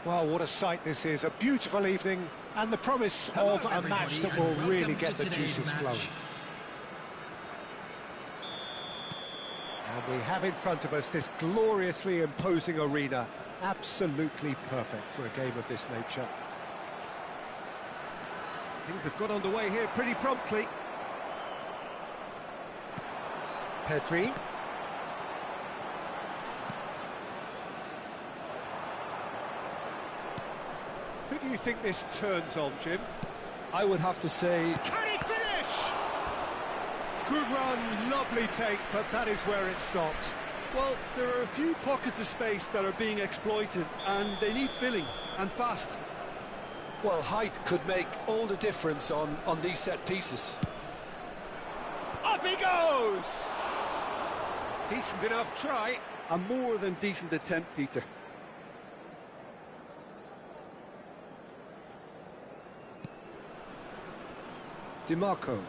Well, what a sight this is. A beautiful evening and the promise of a match that will really get the juices flowing. And we have in front of us this gloriously imposing arena. Absolutely perfect for a game of this nature. Things have got underway here pretty promptly. Pedri. Who do you think this turns on, Jim? I would have to say... Can he finish? Good run, lovely take, but that is where it stopped. Well, there are a few pockets of space that are being exploited, and they need filling, and fast. Well, height could make all the difference on these set pieces. Up he goes! Decent enough try. A more than decent attempt, Peter. DiMarco.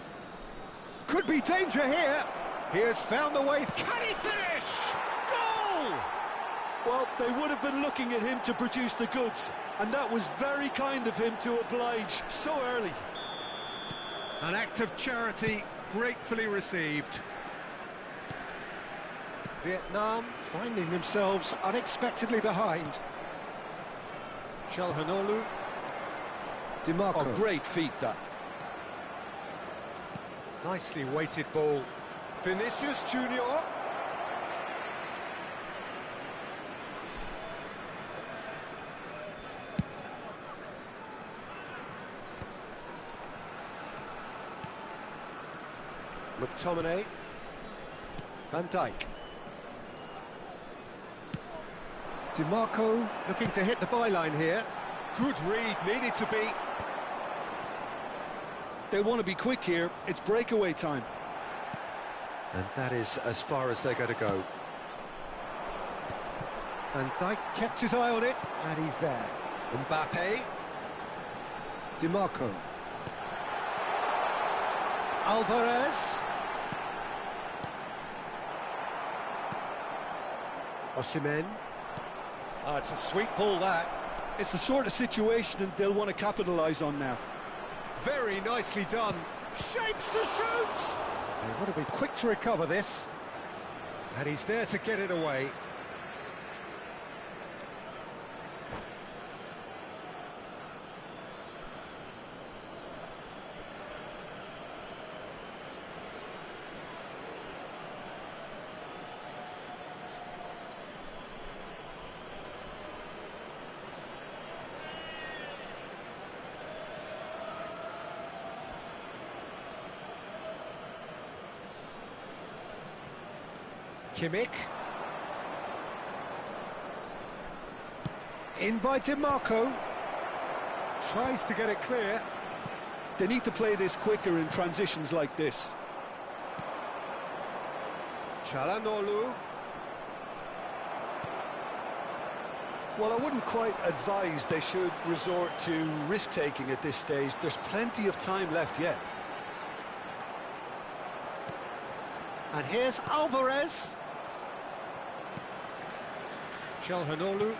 Could be danger here. He has found the way. Can he finish? Goal! Well, they would have been looking at him to produce the goods, and that was very kind of him to oblige so early. An act of charity gratefully received. Vietnam finding themselves unexpectedly behind. Çalhanoğlu. DiMarco. Oh, great feat, that. Nicely weighted ball. Vinicius Junior. McTominay. Van Dijk. DiMarco looking to hit the byline here. Good read, needed to be. They want to be quick here. It's breakaway time. And that is as far as they're going to go. Van Dijk kept his eye on it, and he's there. Mbappe. DiMarco. Alvarez. Osimhen. Oh, it's a sweet ball, that. It's the sort of situation they'll want to capitalise on now. Very nicely done. Shapes to shoot! They want to be quick to recover this. And he's there to get it away. Kimmich. In by DiMarco. Tries to get it clear. They need to play this quicker in transitions like this. Çalhanoğlu. Well, I wouldn't quite advise they should resort to risk-taking at this stage. There's plenty of time left yet. And here's Alvarez. Çalhanoğlu.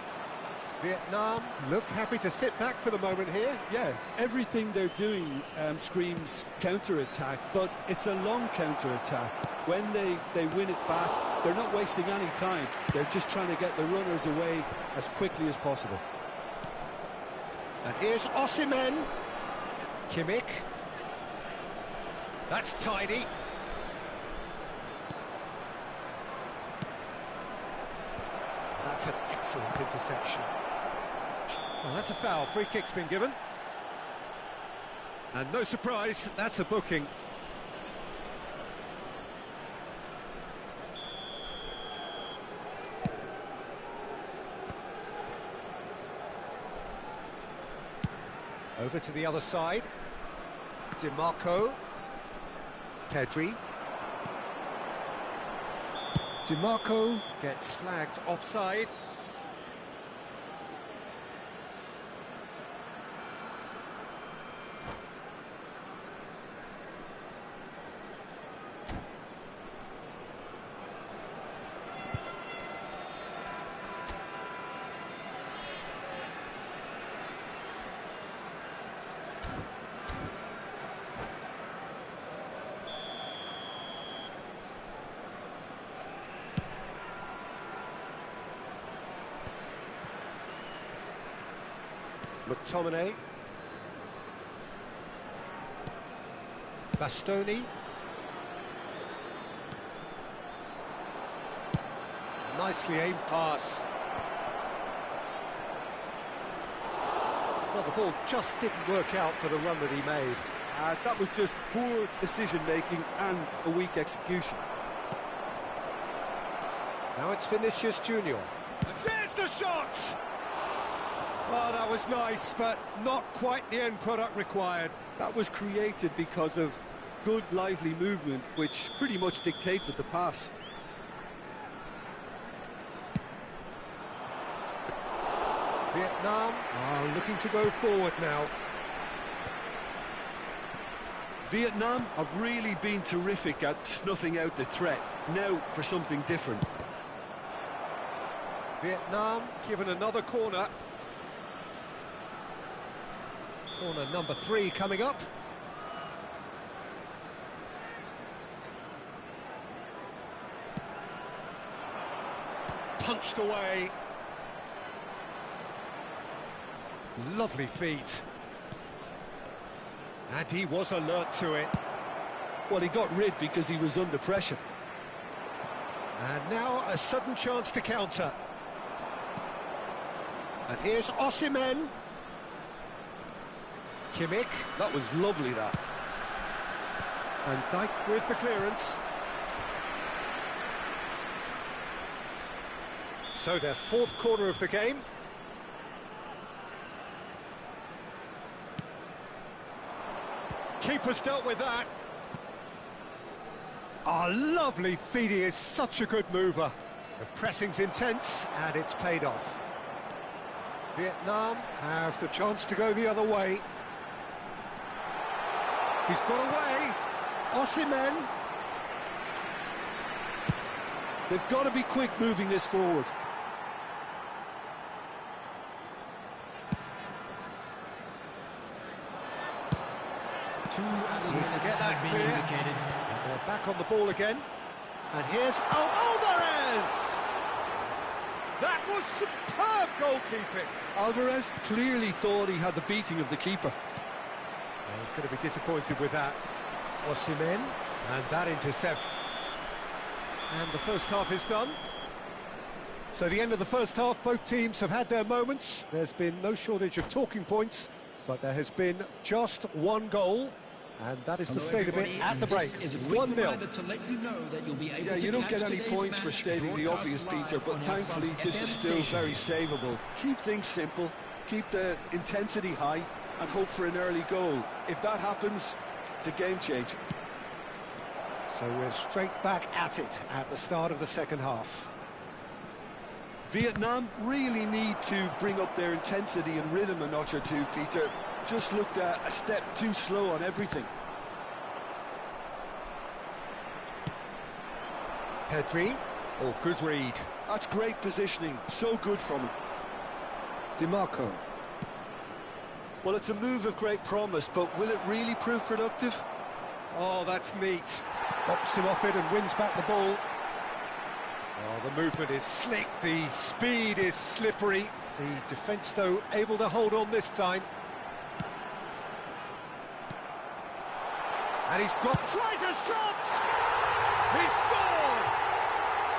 Vietnam look happy to sit back for the moment here. Yeah, everything they're doing screams counter-attack, but it's a long counter-attack. When they win it back, they're not wasting any time. They're just trying to get the runners away as quickly as possible. And here's Osimhen. Kimmich. That's tidy. That's an excellent interception. Well, that's a foul. Free kick's been given. And no surprise, that's a booking. Over to the other side. DiMarco. Pedri. DiMarco gets flagged offside. McTominay. Bastoni. Nicely aimed pass. Well, the ball just didn't work out for the run that he made. That was just poor decision-making and a weak execution. Now it's Vinicius Junior. And there's the shot! Oh, that was nice, but not quite the end product required. That was created because of good, lively movement, which pretty much dictated the pass. Vietnam are looking to go forward now. Vietnam have really been terrific at snuffing out the threat. Now for something different. Vietnam given another corner. Corner number 3 coming up. Punched away. Lovely feet. And he was alert to it. Well, he got rid because he was under pressure. And now a sudden chance to counter. And here's Osimhen. Kimmich. That was lovely, that. And Dijk with the clearance. So their 4th corner of the game. Keeper's dealt with that. Oh, lovely feet. He is such a good mover. The pressing's intense, and it's paid off. Vietnam have the chance to go the other way. He's got away. Osimhen. They've got to be quick moving this forward. Get that clear. And they're back on the ball again. And here's Alvarez! That was superb goalkeeping. Alvarez clearly thought he had the beating of the keeper. Well, he's going to be disappointed with that. Osimhen, and that interception. And the first half is done. So the end of the first half, both teams have had their moments. There's been no shortage of talking points, but there has been just one goal. And that is the state of it at the break. 1-0. Yeah, you don't get any points for stating the obvious, Peter, but thankfully this is still very savable. Keep things simple, keep the intensity high, and hope for an early goal. If that happens, it's a game changer. So we're straight back at it at the start of the second half. Vietnam really need to bring up their intensity and rhythm a notch or two, Peter. Just looked a step too slow on everything. Pedri, or good read. That's great positioning, so good from him. DiMarco. Well, it's a move of great promise, but will it really prove productive? Oh, that's neat. Bops him off it and wins back the ball. Oh, the movement is slick, the speed is slippery. The defence, though, able to hold on this time. And he's got... Tries a shot! He scored!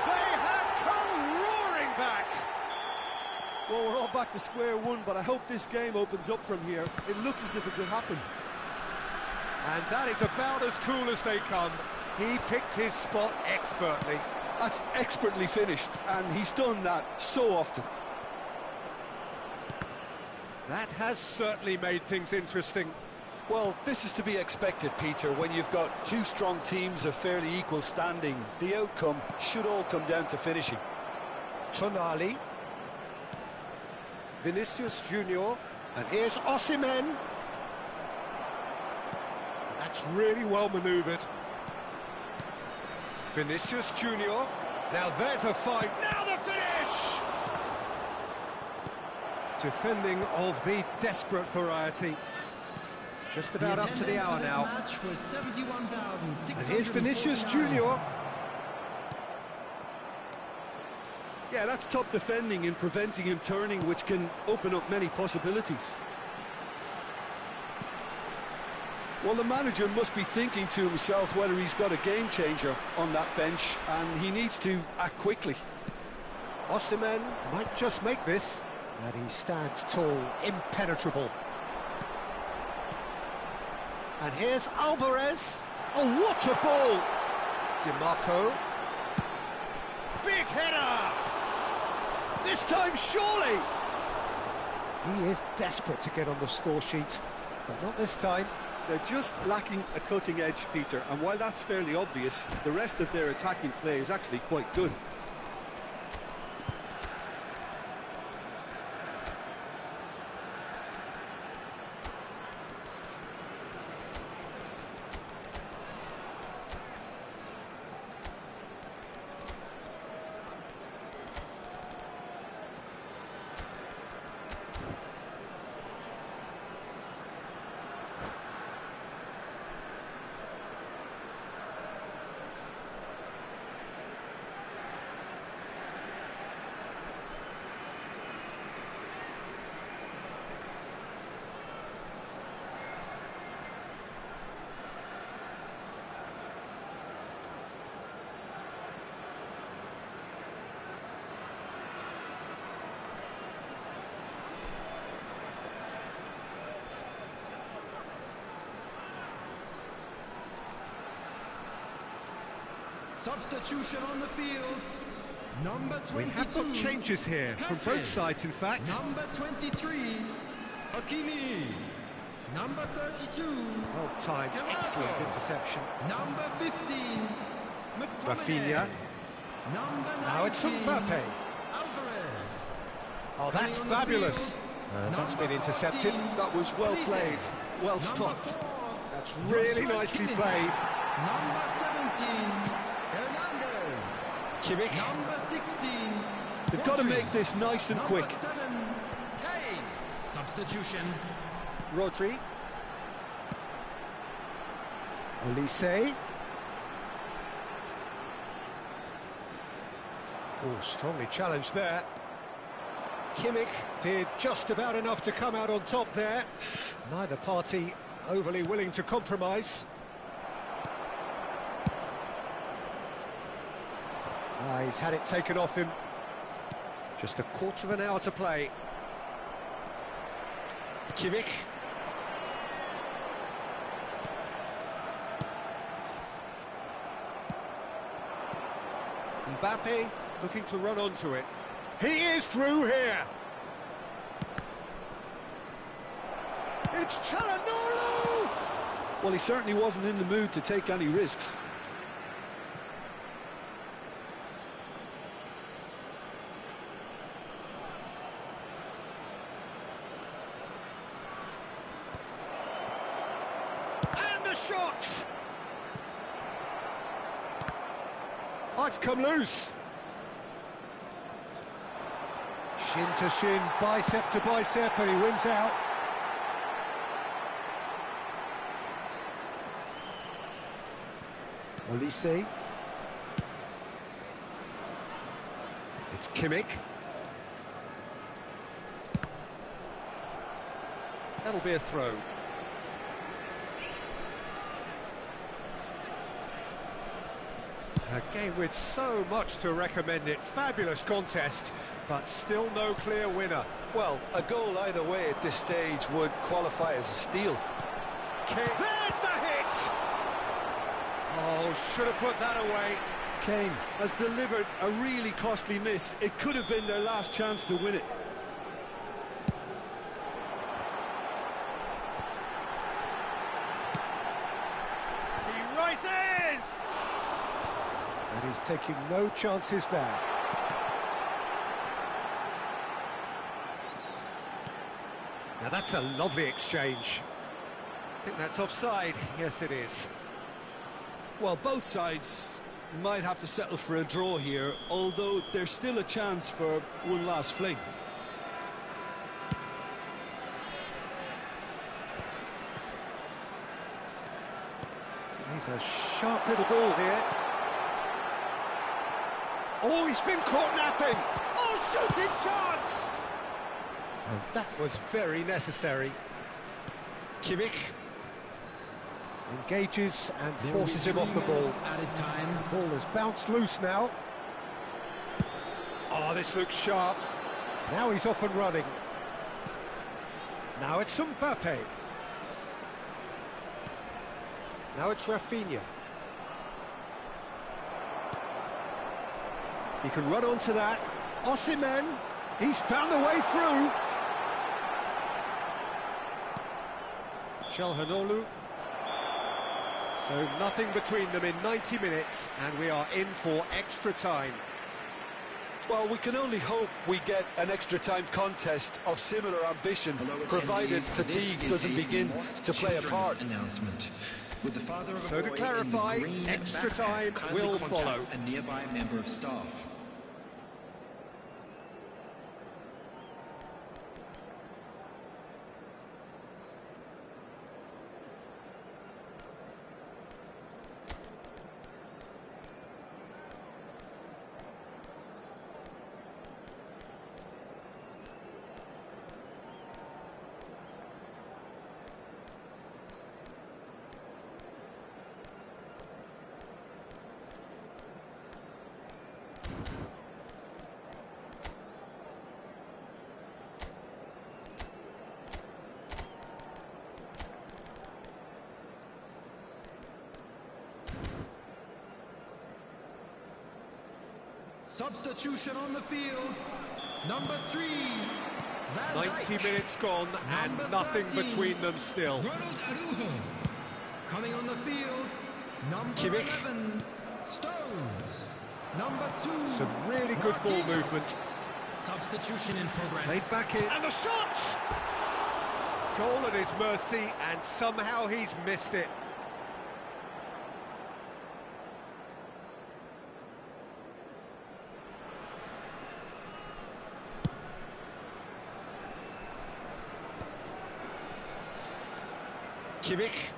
They have come roaring back! Well, we're all back to square one, but I hope this game opens up from here. It looks as if it could happen. And that is about as cool as they come. He picked his spot expertly. That's expertly finished, and he's done that so often. That has certainly made things interesting. Well, this is to be expected, Peter, when you've got two strong teams of fairly equal standing. The outcome should all come down to finishing. Tonali. Vinicius Junior. And here's Osimhen. That's really well manoeuvred. Vinicius Junior. Now there's a fight. Now the finish! Defending of the desperate variety. Just about up to the hour now. And here's Vinicius Junior. Yeah, that's top defending in preventing him turning, which can open up many possibilities. Well, the manager must be thinking to himself whether he's got a game changer on that bench, and he needs to act quickly. Osimhen might just make this, and he stands tall, impenetrable. And here's Alvarez. Oh, what a ball! DiMarco. Big header! This time, surely! He is desperate to get on the score sheet, but not this time. They're just lacking a cutting edge, Peter, and while that's fairly obvious, the rest of their attacking play is actually quite good. Substitution on the field. Number 22. We have got changes here from both sides, in fact. Number 23, Hakimi. Number 32, Well timed, excellent interception. Number 15, Rafinha. Number 19, Now it's Mbappe. Alvarez. Oh, that's Coming on the fabulous. field, That's been number intercepted. 14, That was well played, well Number stopped. 4, That's really Joshua nicely Kimmich. played. Number 17, Hernandez. Kimmich. Number 16, They've got to Rodri. make this nice and quick. Number 7, Kane. Substitution. Rodri. Olise. Oh, strongly challenged there. Kimmich did just about enough to come out on top there. Neither party overly willing to compromise. He's had it taken off him. Just a quarter of an hour to play. Kimmich. Mbappe looking to run onto it. He is through here. It's Çalhanoğlu! Well, he certainly wasn't in the mood to take any risks. And the shot! Oh, it's come loose. Shin to shin, bicep to bicep, and he wins out. Olise. It's Kimmich. That'll be a throw. A game with so much to recommend it. Fabulous contest, but still no clear winner. Well, a goal either way at this stage would qualify as a steal. There's the hit! Oh, should have put that away. Kane has delivered a really costly miss. It could have been their last chance to win it. He rises! And he's taking no chances there. Now that's a lovely exchange. I think that's offside. Yes, it is. Well, both sides might have to settle for a draw here, although there's still a chance for one last fling. He's a sharp little ball here. Oh, he's been caught napping. Oh, shooting chance! And that was very necessary. Kimmich. Engages and forces him off the ball. Added time. Ball has bounced loose now. Oh, this looks sharp. Now he's off and running. Now it's Mbappe. Now it's Rafinha. He can run onto that. Osimhen, he's found a way through. Çalhanoğlu. So nothing between them in 90 minutes, and we are in for extra time. Well, we can only hope we get an extra-time contest of similar ambition, provided fatigue doesn't begin to play a part. So to clarify, extra time will follow. A nearby member of staff. Substitution on the field. Number 3. 90 minutes gone and Number nothing 13, between them still. Ronald Araujo. Coming on the field. Number Kimmich. 11. Stones. Number 2. Some really good ball Marquinhos. movement. Substitution in progress. Played back in. And the shot! Goal at his mercy, and somehow he's missed it. Kimmich.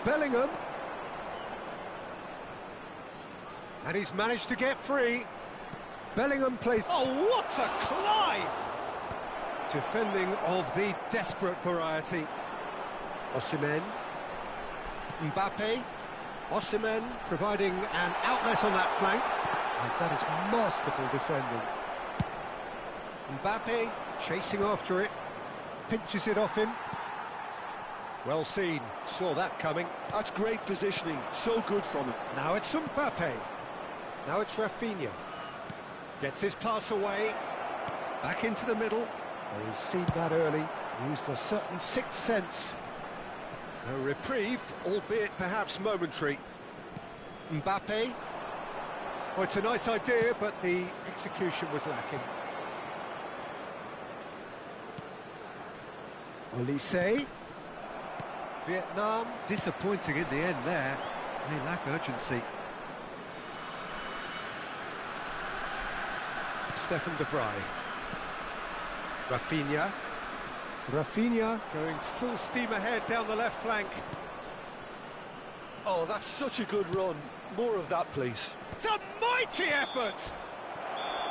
Bellingham. And he's managed to get free. Bellingham plays... Oh, what a climb! Defending of the desperate variety. Osimhen. Mbappe. Osimhen providing an outlet on that flank. And that is masterful defending. Mbappe chasing after it. Pinches it off him. Well seen, saw that coming. That's great positioning, so good from him. Now it's Mbappe. Now it's Rafinha. Gets his pass away. Back into the middle. Oh, he's seen that early. Used a certain sixth sense. A reprieve, albeit perhaps momentary. Mbappe. Oh, it's a nice idea, but the execution was lacking. Olise. Vietnam, disappointing in the end there. They lack urgency. Stefan de Vrij. Rafinha. Rafinha going full steam ahead down the left flank. Oh, that's such a good run. More of that, please. It's a mighty effort!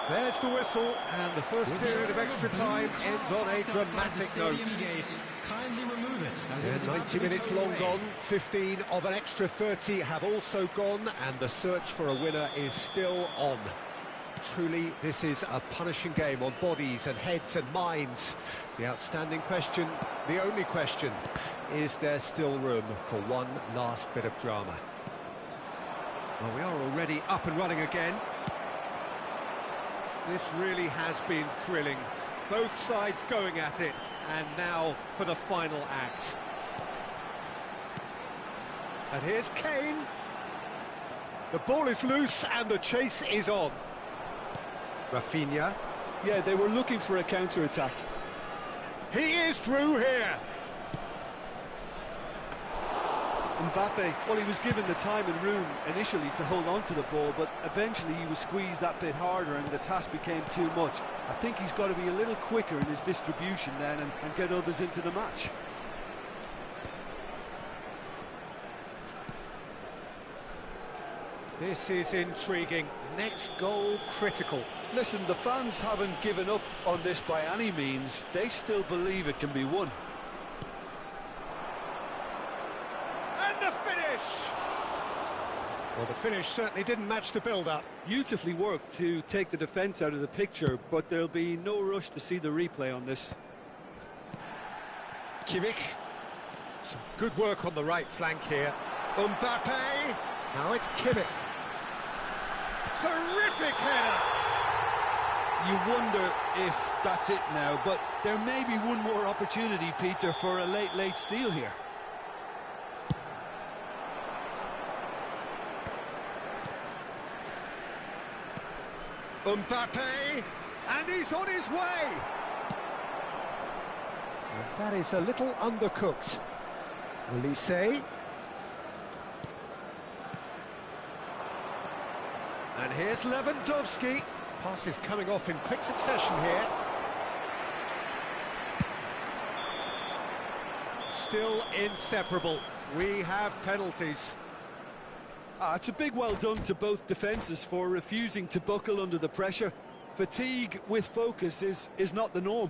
There's the whistle, and the first period of extra time ends on a dramatic note. Kindly remove it. Yeah, 90 minutes long gone, 15 of an extra 30 have also gone, and the search for a winner is still on. Truly, this is a punishing game on bodies and heads and minds. The outstanding question, the only question, is there still room for one last bit of drama? Well, we are already up and running again. This really has been thrilling. Both sides going at it, and now for the final act. And here's Kane. The ball is loose and the chase is on. Rafinha. Yeah, they were looking for a counter-attack. He is through here. Mbappe, well, he was given the time and room initially to hold on to the ball, but eventually he was squeezed that bit harder and the task became too much. I think he's got to be a little quicker in his distribution then and get others into the match. This is intriguing. Next goal critical. Listen, the fans haven't given up on this by any means. They still believe it can be won. Well, the finish certainly didn't match the build-up. Beautifully worked to take the defence out of the picture, but there'll be no rush to see the replay on this. Kimmich. Some good work on the right flank here. Mbappe. Now it's Kimmich. Terrific header. You wonder if that's it now, but there may be one more opportunity, Peter, for a late steal here. Mbappe, and he's on his way. And that is a little undercooked. Elise. And here's Lewandowski. Pass is coming off in quick succession here. Still inseparable. We have penalties. It's a big well done to both defences for refusing to buckle under the pressure. Fatigue with focus is not the norm.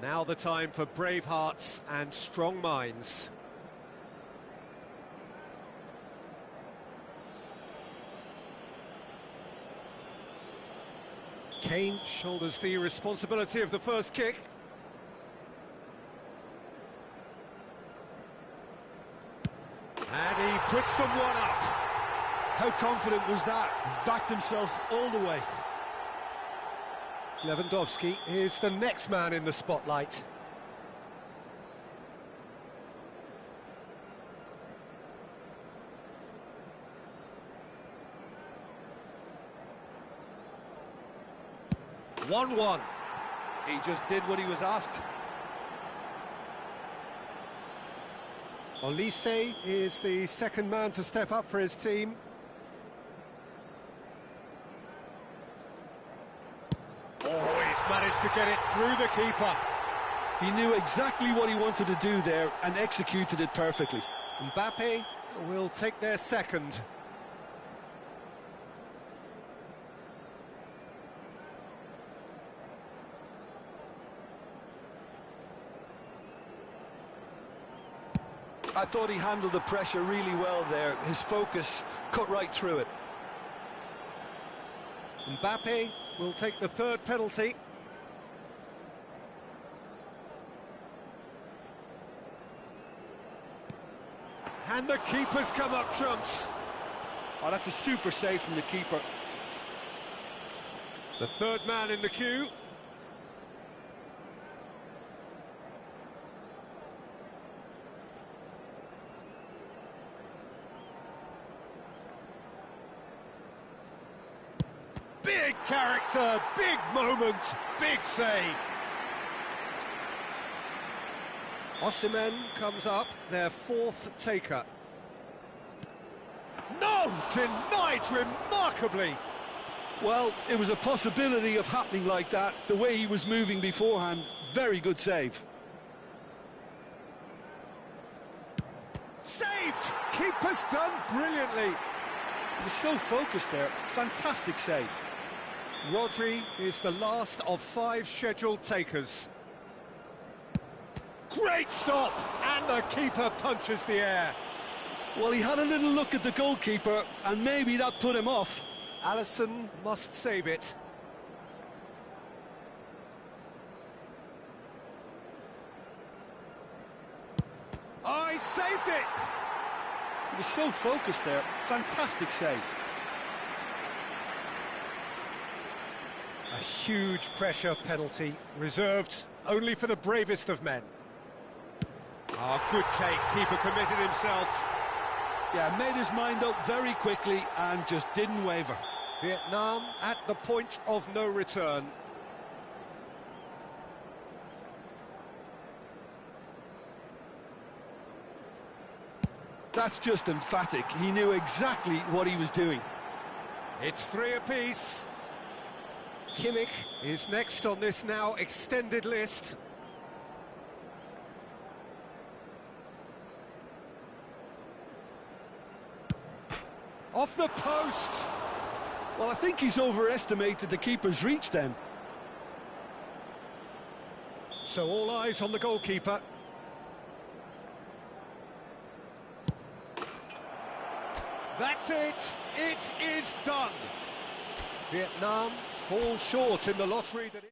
Now the time for brave hearts and strong minds. Kane shoulders the responsibility of the first kick. And he puts them one up. How confident was that? Backed himself all the way. Lewandowski is the next man in the spotlight. One-one. He just did what he was asked. Elise is the second man to step up for his team. Oh, he's managed to get it through the keeper. He knew exactly what he wanted to do there and executed it perfectly. Mbappe will take their second. I thought he handled the pressure really well there. His focus cut right through it. Mbappe will take the third penalty. And the keeper's come up trumps. Oh, that's a super save from the keeper. The third man in the queue. Big character, big moment, big save. Osimhen comes up, their fourth taker. No, denied remarkably. Well, it was a possibility of happening like that. The way he was moving beforehand, very good save. Saved! Keeper's done brilliantly. He was so focused there. Fantastic save. Rodri is the last of 5 scheduled takers. Great stop! And the keeper punches the air. Well, he had a little look at the goalkeeper, and maybe that put him off. Alisson must save it. Oh, he saved it! He was so focused there. Fantastic save. A huge pressure penalty, reserved only for the bravest of men. Oh, good take, keeper committed himself. Yeah, made his mind up very quickly and just didn't waver. Vietnam at the point of no return. That's just emphatic. He knew exactly what he was doing. It's 3 apiece. Kimmich is next on this now extended list. Off the post! Well, I think he's overestimated the keeper's reach then. So all eyes on the goalkeeper. That's it! It is done! Vietnam fall short in the lottery that it...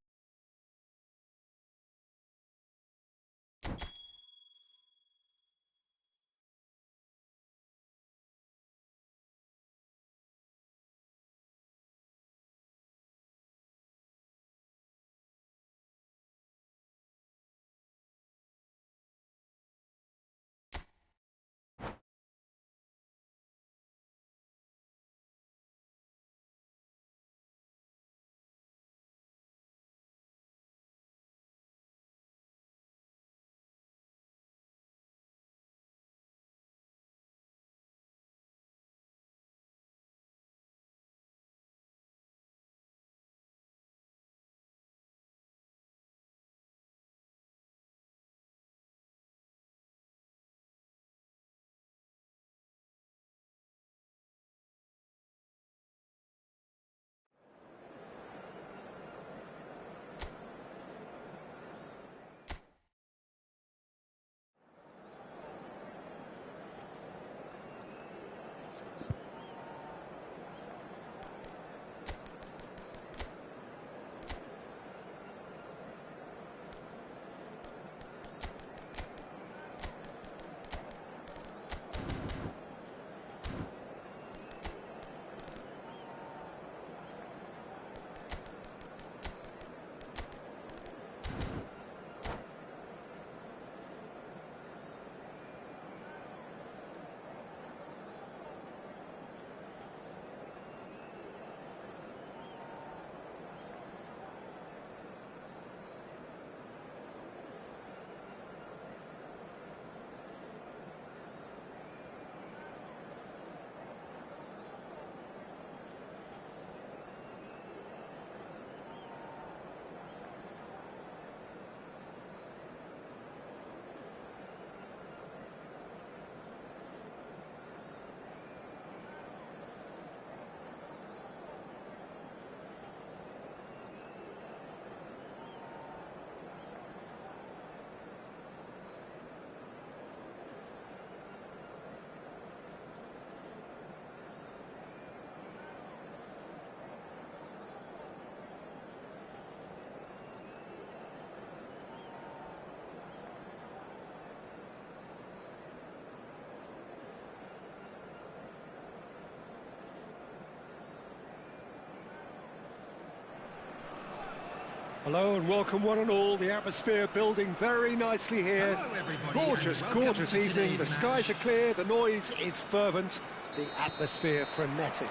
Hello and welcome one and all. The atmosphere building very nicely here. Hello, everybody, Gorgeous, and welcome gorgeous to evening. The today's skies match. are clear, the noise is fervent, the atmosphere frenetic.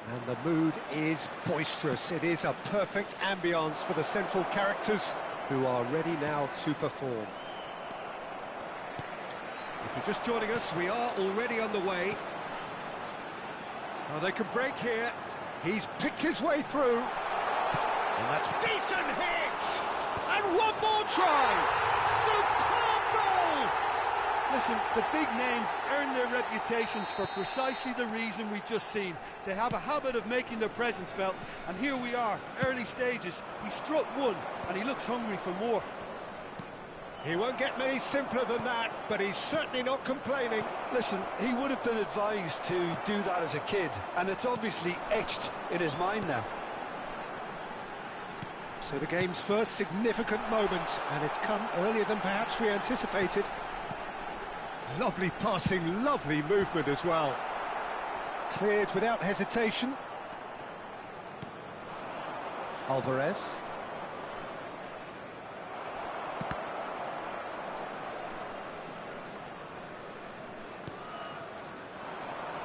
And the mood is boisterous. It is a perfect ambience for the central characters who are ready now to perform. If you're just joining us, we are already on the way. Oh, they can break here. He's picked his way through. And that's decent hit! And one more try! Superb goal! Listen, the big names earn their reputations for precisely the reason we've just seen. They have a habit of making their presence felt, and here we are, early stages. He struck one, and he looks hungry for more. He won't get many simpler than that, but he's certainly not complaining. Listen, he would have been advised to do that as a kid, and it's obviously etched in his mind now. So the game's first significant moment, and it's come earlier than perhaps we anticipated. Lovely passing, lovely movement as well. Cleared without hesitation. Alvarez.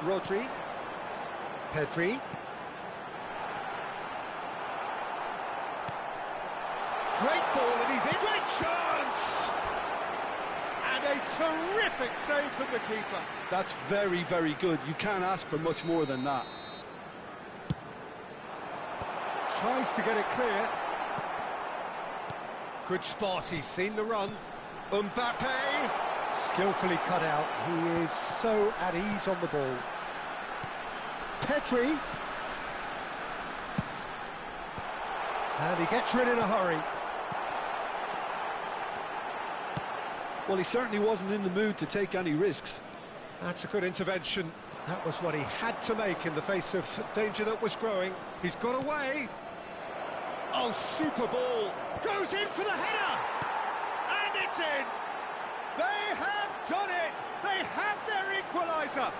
Rodri. Pedri. Great ball, and he's in. Great chance! And a terrific save from the keeper. That's very, very good. You can't ask for much more than that. Tries to get it clear. Good spot, he's seen the run. Mbappe! Skillfully cut out. He is so at ease on the ball. Pedri. And he gets rid in a hurry. Well, he certainly wasn't in the mood to take any risks. That's a good intervention. That was what he had to make in the face of danger that was growing. He's got away. Oh, super ball. Goes in for the header. And it's in. They have done it. They have their equaliser.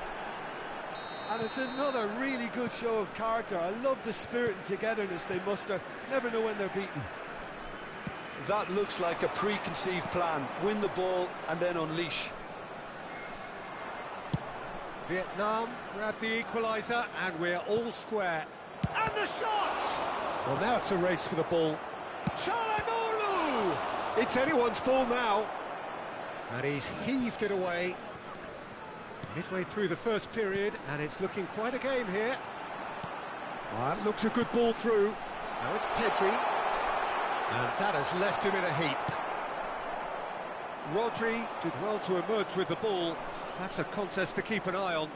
And it's another really good show of character. I love the spirit and togetherness they muster. Never know when they're beaten. That looks like a preconceived plan. Win the ball and then unleash. Vietnam grab the equaliser and we're all square. And the shot! Well, now it's a race for the ball. Çalhanoğlu! It's anyone's ball now. And he's heaved it away. Midway through the first period, and it's looking quite a game here. Well, that looks a good ball through. Now it's Pedri. And that has left him in a heap. Rodri did well to emerge with the ball. That's a contest to keep an eye on.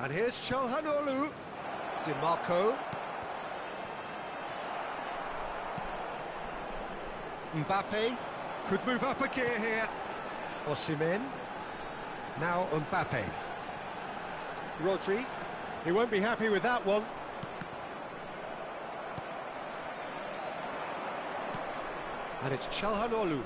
And here's Çalhanoğlu. Di Marco. Mbappe could move up a gear here. Osimhen. Now Mbappe. Rodri. He won't be happy with that one. And it's Çalhanoğlu.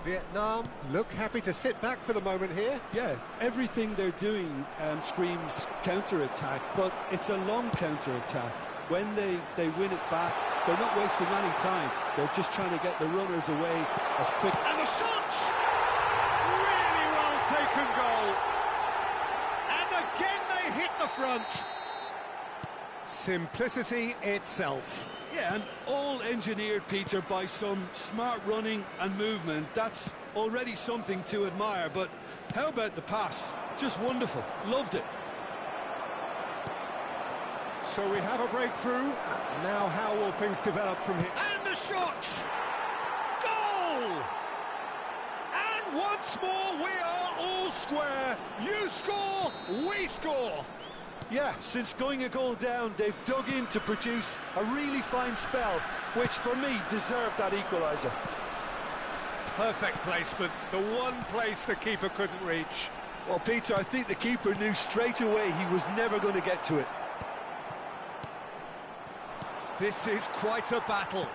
Vietnam look happy to sit back for the moment here. Yeah, everything they're doing screams counter-attack, but it's a long counter-attack. When they win it back, they're not wasting any time. They're just trying to get the runners away as quick. And the shot! Really well taken goal. And again they hit the front. Simplicity itself. Yeah, and all engineered, Peter, by some smart running and movement. That's already something to admire, but how about the pass? Just wonderful. Loved it. So we have a breakthrough. Now how will things develop from here? And the shot! Goal! And once more we are all square. You score, we score. Yeah, since going a goal down, they've dug in to produce a really fine spell, which for me deserved that equaliser. Perfect placement, the one place the keeper couldn't reach. Well, Peter, I think the keeper knew straight away he was never going to get to it. This is quite a battle.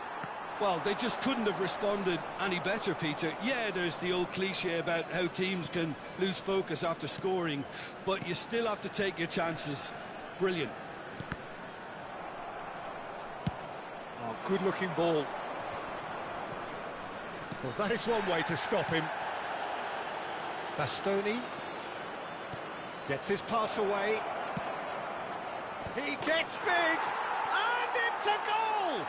Well, they just couldn't have responded any better, Peter. Yeah, there's the old cliche about how teams can lose focus after scoring, but you still have to take your chances. Brilliant. Oh, good-looking ball. Well, that is one way to stop him. Bastoni gets his pass away. He gets big, and it's a goal!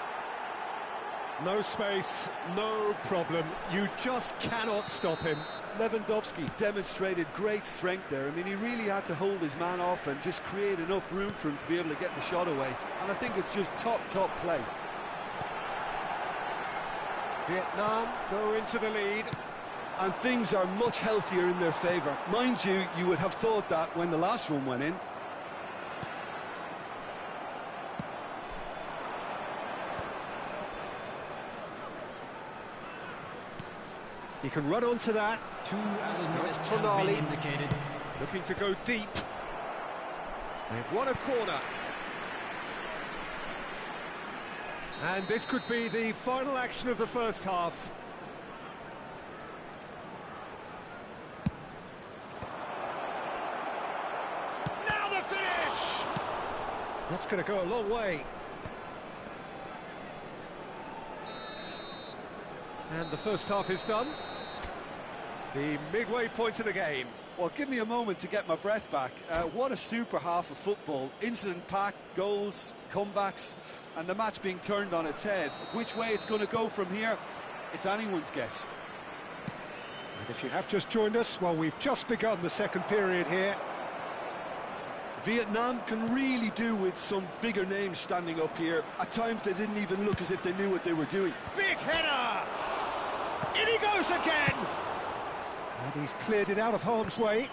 No space, no problem. You just cannot stop him. Lewandowski demonstrated great strength there. I mean, he really had to hold his man off and just create enough room for him to be able to get the shot away. And I think it's just top play. Vietnam go into the lead. And things are much healthier in their favour. Mind you, you would have thought that when the last one went in. He can run onto that. 2 added minutes has Tonali been indicated. looking to go deep. They've won a corner. And this could be the final action of the first half. Now the finish! That's going to go a long way. And the first half is done. The midway point of the game. Well, give me a moment to get my breath back. What a super half of football. Incident-packed, goals, comebacks, and the match being turned on its head. Which way it's going to go from here, it's anyone's guess. And if you have just joined us, well, we've just begun the second period here. Vietnam can really do with some bigger names standing up here. At times they didn't even look as if they knew what they were doing. Big header! In he goes again! And he's cleared it out of harm's way.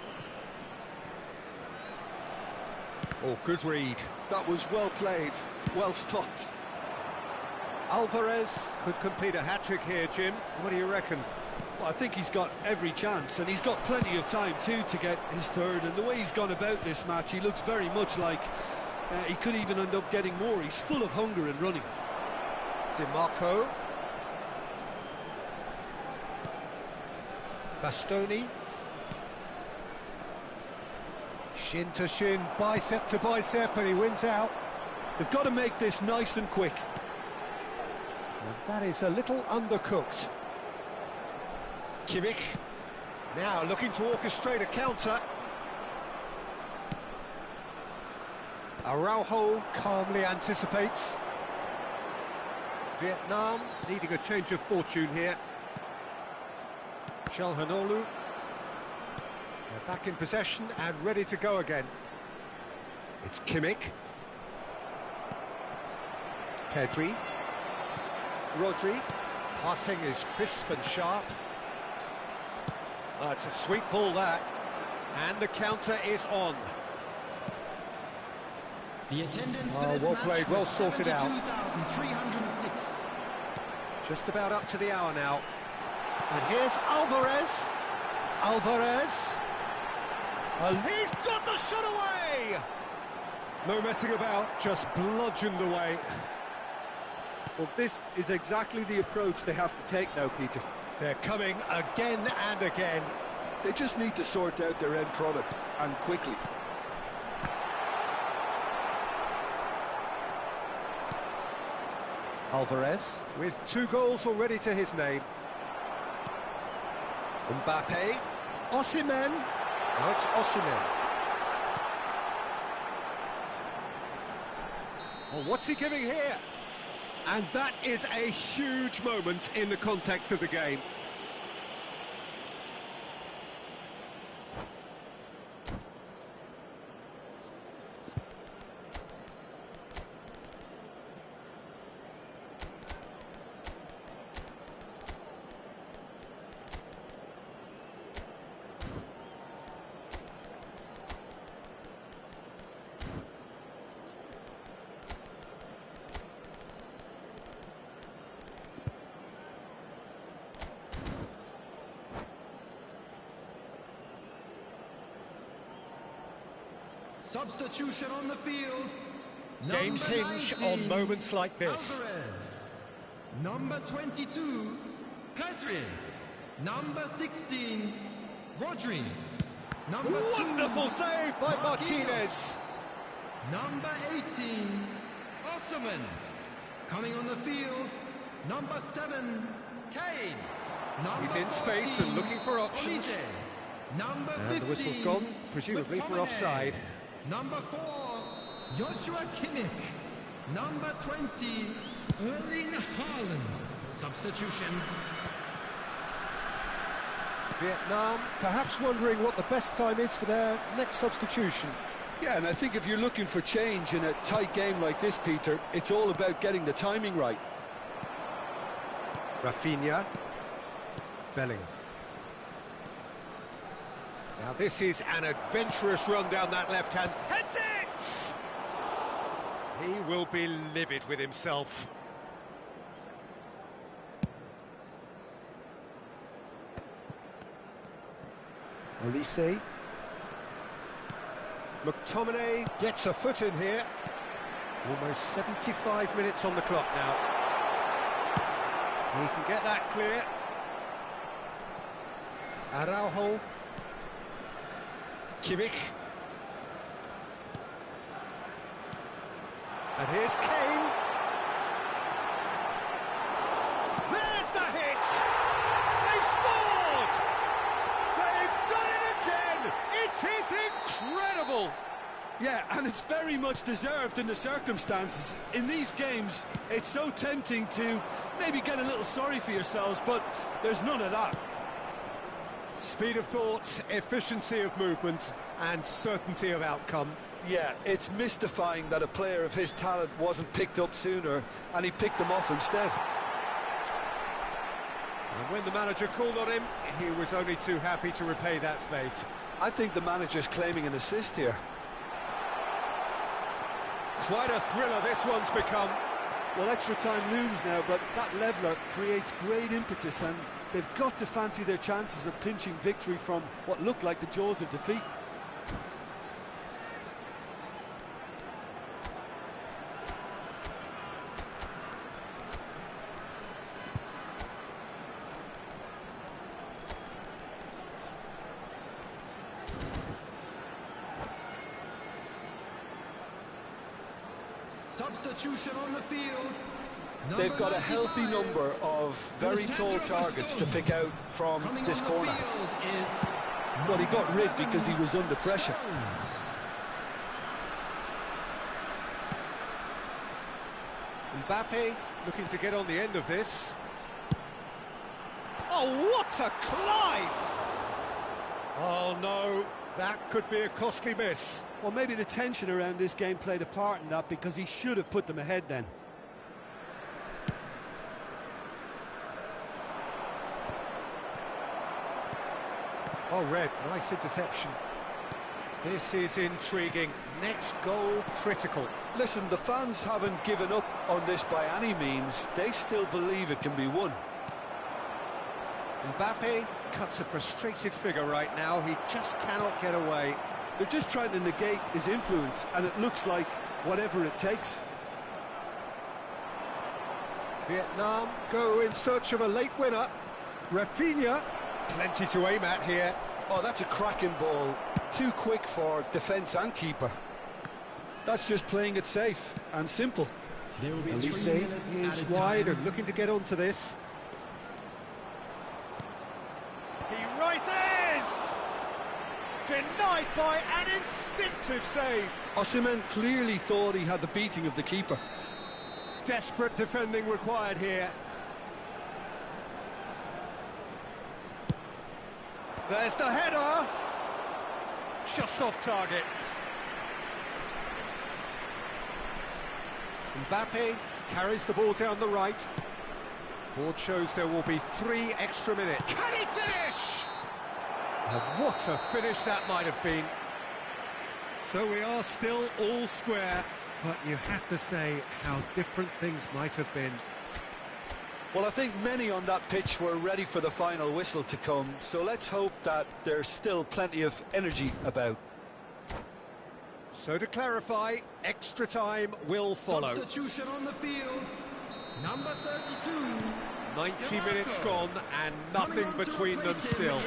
Oh, good read. That was well played, well stopped. Alvarez could complete a hat-trick here, Jim. What do you reckon? Well, I think he's got every chance, and he's got plenty of time too to get his third. And the way he's gone about this match, he looks very much like he could even end up getting more. He's full of hunger and running. DiMarco. Bastoni. Shin to shin, bicep to bicep, and he wins out. They've got to make this nice and quick. And that is a little undercooked. Kimmich. Now looking to orchestrate a counter. Araujo calmly anticipates. Vietnam needing a change of fortune here. Calhanoglu. They're back in possession and ready to go again. It's Kimmich. Pedri. Rodri. Passing is crisp and sharp. Oh, it's a sweet ball, that. And the counter is on. The attendance for this well match played, well was sorted out. 72,306. Just about up to the hour now. And here's Alvarez. Alvarez. And he's got the shot away! No messing about, just bludgeoned away. Well, this is exactly the approach they have to take now, Peter. They're coming again and again. They just need to sort out their end product, and quickly. Alvarez with 2 goals already to his name. Mbappe. Osimhen. No, it's Osimhen. Well, what's he giving here? And that is a huge moment in the context of the game. Substitution on the field. Games Number hinge 19, on moments like this. Alvarez. Number 22, Pedri. Number 16, Rodri. Number Wonderful 2, save by Martinez. Number 18, Osimhen. Coming on the field, number 7, Kane. Number He's in space 14, and looking for options. Olise. Number And 15, the whistle's gone, presumably for McTominay. offside. Number 4, Joshua Kimmich. Number 20, Erling Haaland. Substitution. Vietnam perhaps wondering what the best time is for their next substitution. Yeah, and I think if you're looking for change in a tight game like this, Peter, it's all about getting the timing right. Rafinha. Bellingham. Now this is an adventurous run down that left hand. Heads it! He will be livid with himself. Olise. McTominay gets a foot in here. Almost 75 minutes on the clock now. He can get that clear. Araujo. Kimmich. And here's Kane. There's the hit! They've scored! They've done it again! It is incredible! Yeah, and it's very much deserved in the circumstances. In these games, it's so tempting to maybe get a little sorry for yourselves, but there's none of that. Speed of thought, efficiency of movement, and certainty of outcome. Yeah, it's mystifying that a player of his talent wasn't picked up sooner, and he picked them off instead. And when the manager called on him, he was only too happy to repay that faith. I think the manager's claiming an assist here. Quite a thriller this one's become. Well, extra time looms now, but that leveller creates great impetus, and they've got to fancy their chances of pinching victory from what looked like the jaws of defeat. Substitution on the field. They've got a healthy number of very tall targets to pick out from this corner. Well, he got rid because he was under pressure. Mbappe looking to get on the end of this. Oh, what a climb! Oh no, that could be a costly miss. Well, maybe the tension around this game played a part in that, because he should have put them ahead then. Oh, Red, nice interception. This is intriguing. Next goal critical. Listen, the fans haven't given up on this by any means. They still believe it can be won. Mbappe cuts a frustrated figure right now. He just cannot get away. They're just trying to negate his influence, and it looks like whatever it takes. Vietnam go in search of a late winner. Rafinha, plenty to aim at here. Oh, that's a cracking ball. Too quick for defence and keeper. That's just playing it safe and simple. Elise is wide and looking to get onto this. He rises! Denied by an instinctive save. Osimhen clearly thought he had the beating of the keeper. Desperate defending required here. There's the header. Just off target. Mbappe carries the ball down the right. Board shows there will be 3 extra minutes. Can he finish? And what a finish that might have been. So we are still all square, but you have to say how different things might have been. Well, I think many on that pitch were ready for the final whistle to come, so let's hope that there's still plenty of energy about. So to clarify, extra time will follow. Substitution on the field. Number 32. 90 minutes gone and nothing between them still.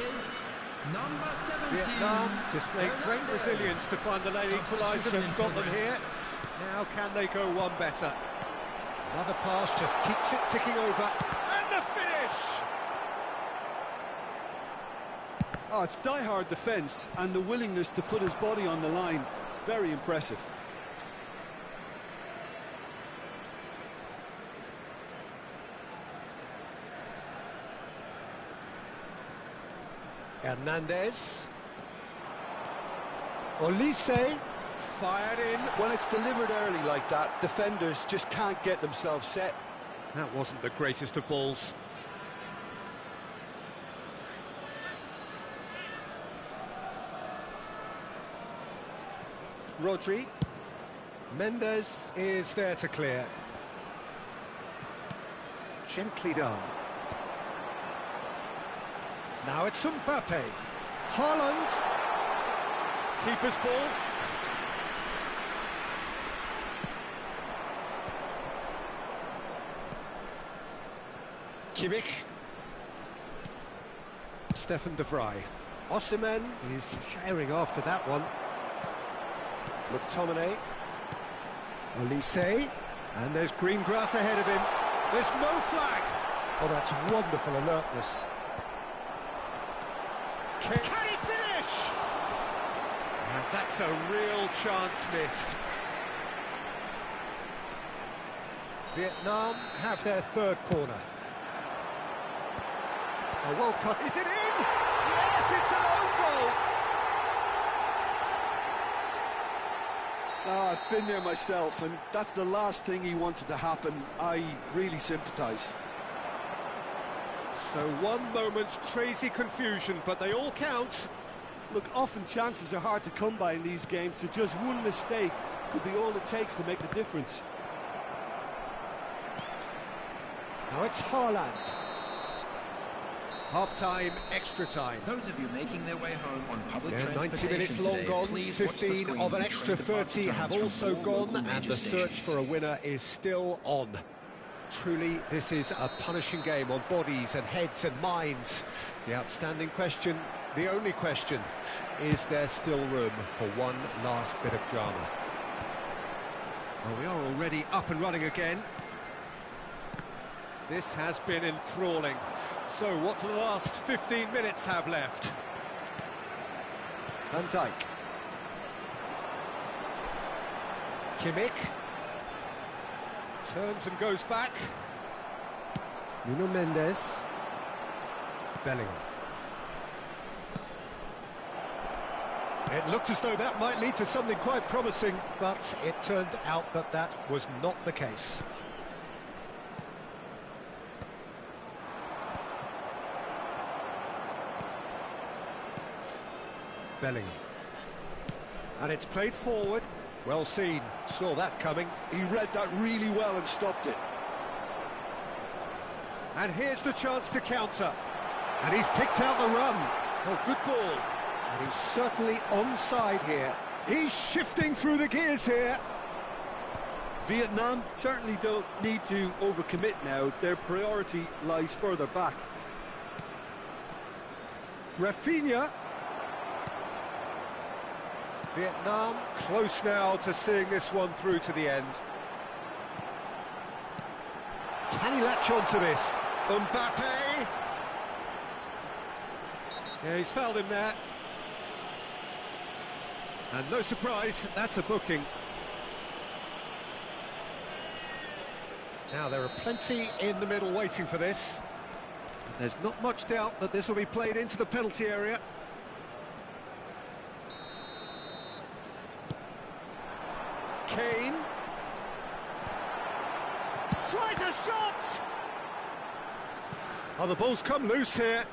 Number 17. Vietnam displaying great resilience to find the late equaliser that's got them here. Now can they go one better? Another pass just keeps it ticking over. And the finish! Oh, it's die-hard defence and the willingness to put his body on the line. Very impressive. Hernandez. Olise. Fired in. When it's delivered early like that, defenders just can't get themselves set. That wasn't the greatest of balls. Rodri. Mendes is there to clear. Gently done. Now it's Mbappe. Haaland. Keeper's ball. Kimmich. Stefan de Vrij. Osimhen is sharing after that one. McTominay. Olise. And there's green grass ahead of him. There's no flag. Oh, that's wonderful alertness. Can he finish? And that's a real chance missed. Vietnam have their third corner. A well cut. Is it in? Yes, it's an own goal. Oh, I've been there myself, and that's the last thing he wanted to happen. I really sympathise. So one moment's crazy confusion, but they all count. Look, often chances are hard to come by in these games, so just one mistake could be all it takes to make the difference. Now it's Haaland. Half-time, extra time. Those of you making their way home on public 90 minutes long gone, 15 of an extra 30 have also gone, and the search for a winner is still on. Truly, this is a punishing game on bodies and heads and minds. The outstanding question, the only question, is there still room for one last bit of drama? Well, we are already up and running again. This has been enthralling. So what do the last 15 minutes have left? Van Dijk. Kimmich. Turns and goes back. Nuno Mendes. Bellingham. It looked as though that might lead to something quite promising, but it turned out that that was not the case. Bellingham. And it's played forward. Well seen. Saw that coming. He read that really well and stopped it. And here's the chance to counter. And he's picked out the run. Oh, good ball. And he's certainly onside here. He's shifting through the gears here. Vietnam certainly don't need to overcommit now. Their priority lies further back. Rafinha. Vietnam close now to seeing this one through to the end. Can he latch on to this? Mbappe! Yeah, he's fouled him there. And no surprise, that's a booking. Now, there are plenty in the middle waiting for this. There's not much doubt that this will be played into the penalty area. Kane tries a shot! Oh, the ball's come loose here.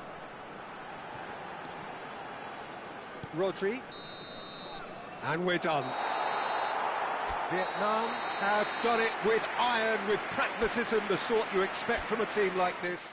Rodri. And we're done. Vietnam have done it with iron, with pragmatism, the sort you expect from a team like this.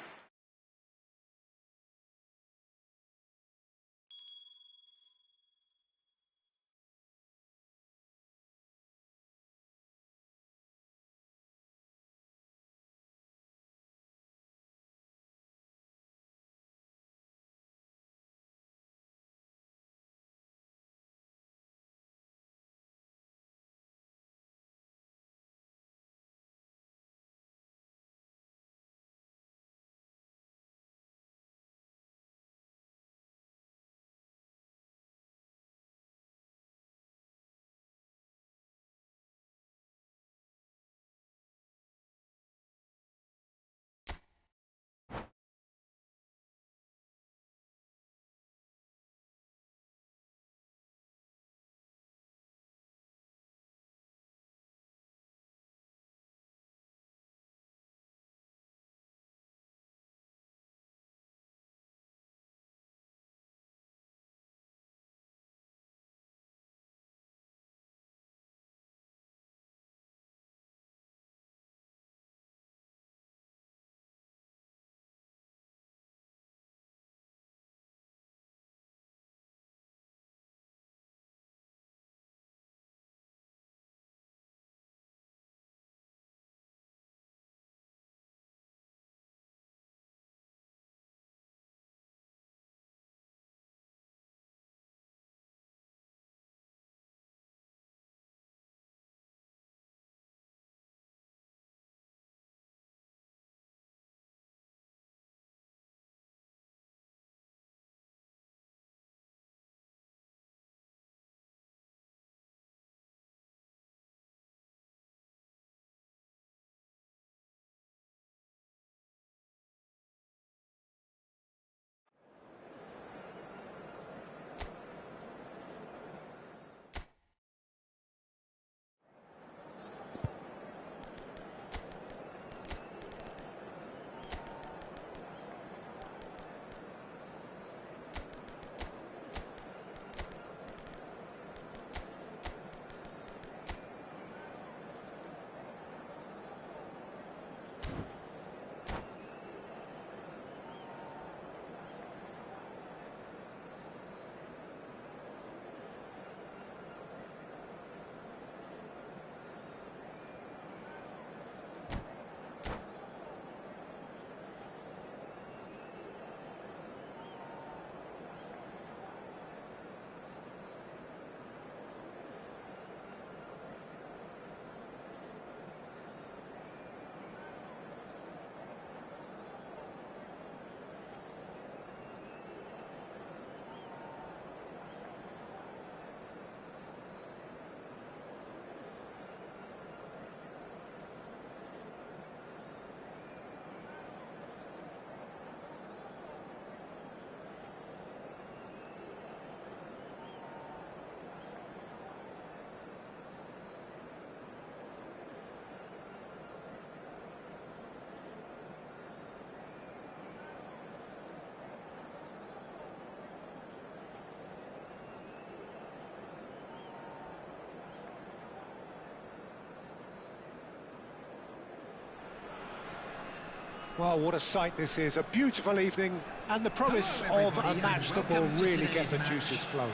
Well, what a sight this is, a beautiful evening, and the promise Hello, of a everybody, match and that will welcome to really get the today's juices match. flowing.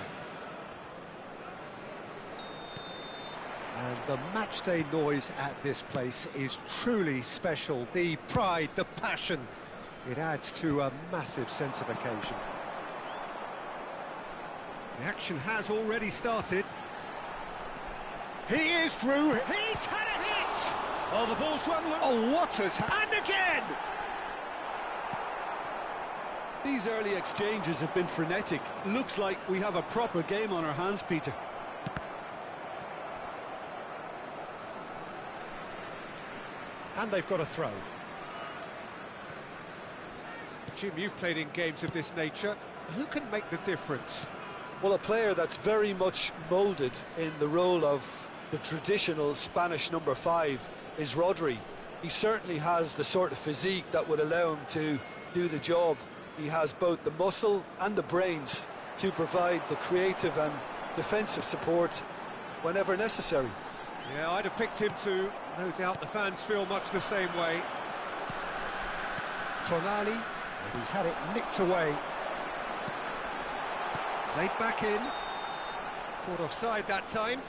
And the matchday noise at this place is truly special. The pride, the passion, it adds to a massive sense of occasion. The action has already started. He is through. He's had a hit! Oh, the ball's run. Oh, what has happened again? These early exchanges have been frenetic. Looks like we have a proper game on our hands, Peter. And they've got a throw. Jim, you've played in games of this nature. Who can make the difference? Well, a player that's very much moulded in the role of the traditional Spanish number 5 is Rodri. He certainly has the sort of physique that would allow him to do the job. He has both the muscle and the brains to provide the creative and defensive support whenever necessary. Yeah, I'd have picked him too. No doubt the fans feel much the same way. Tonali, and he's had it nicked away. Played back in. Caught offside that time.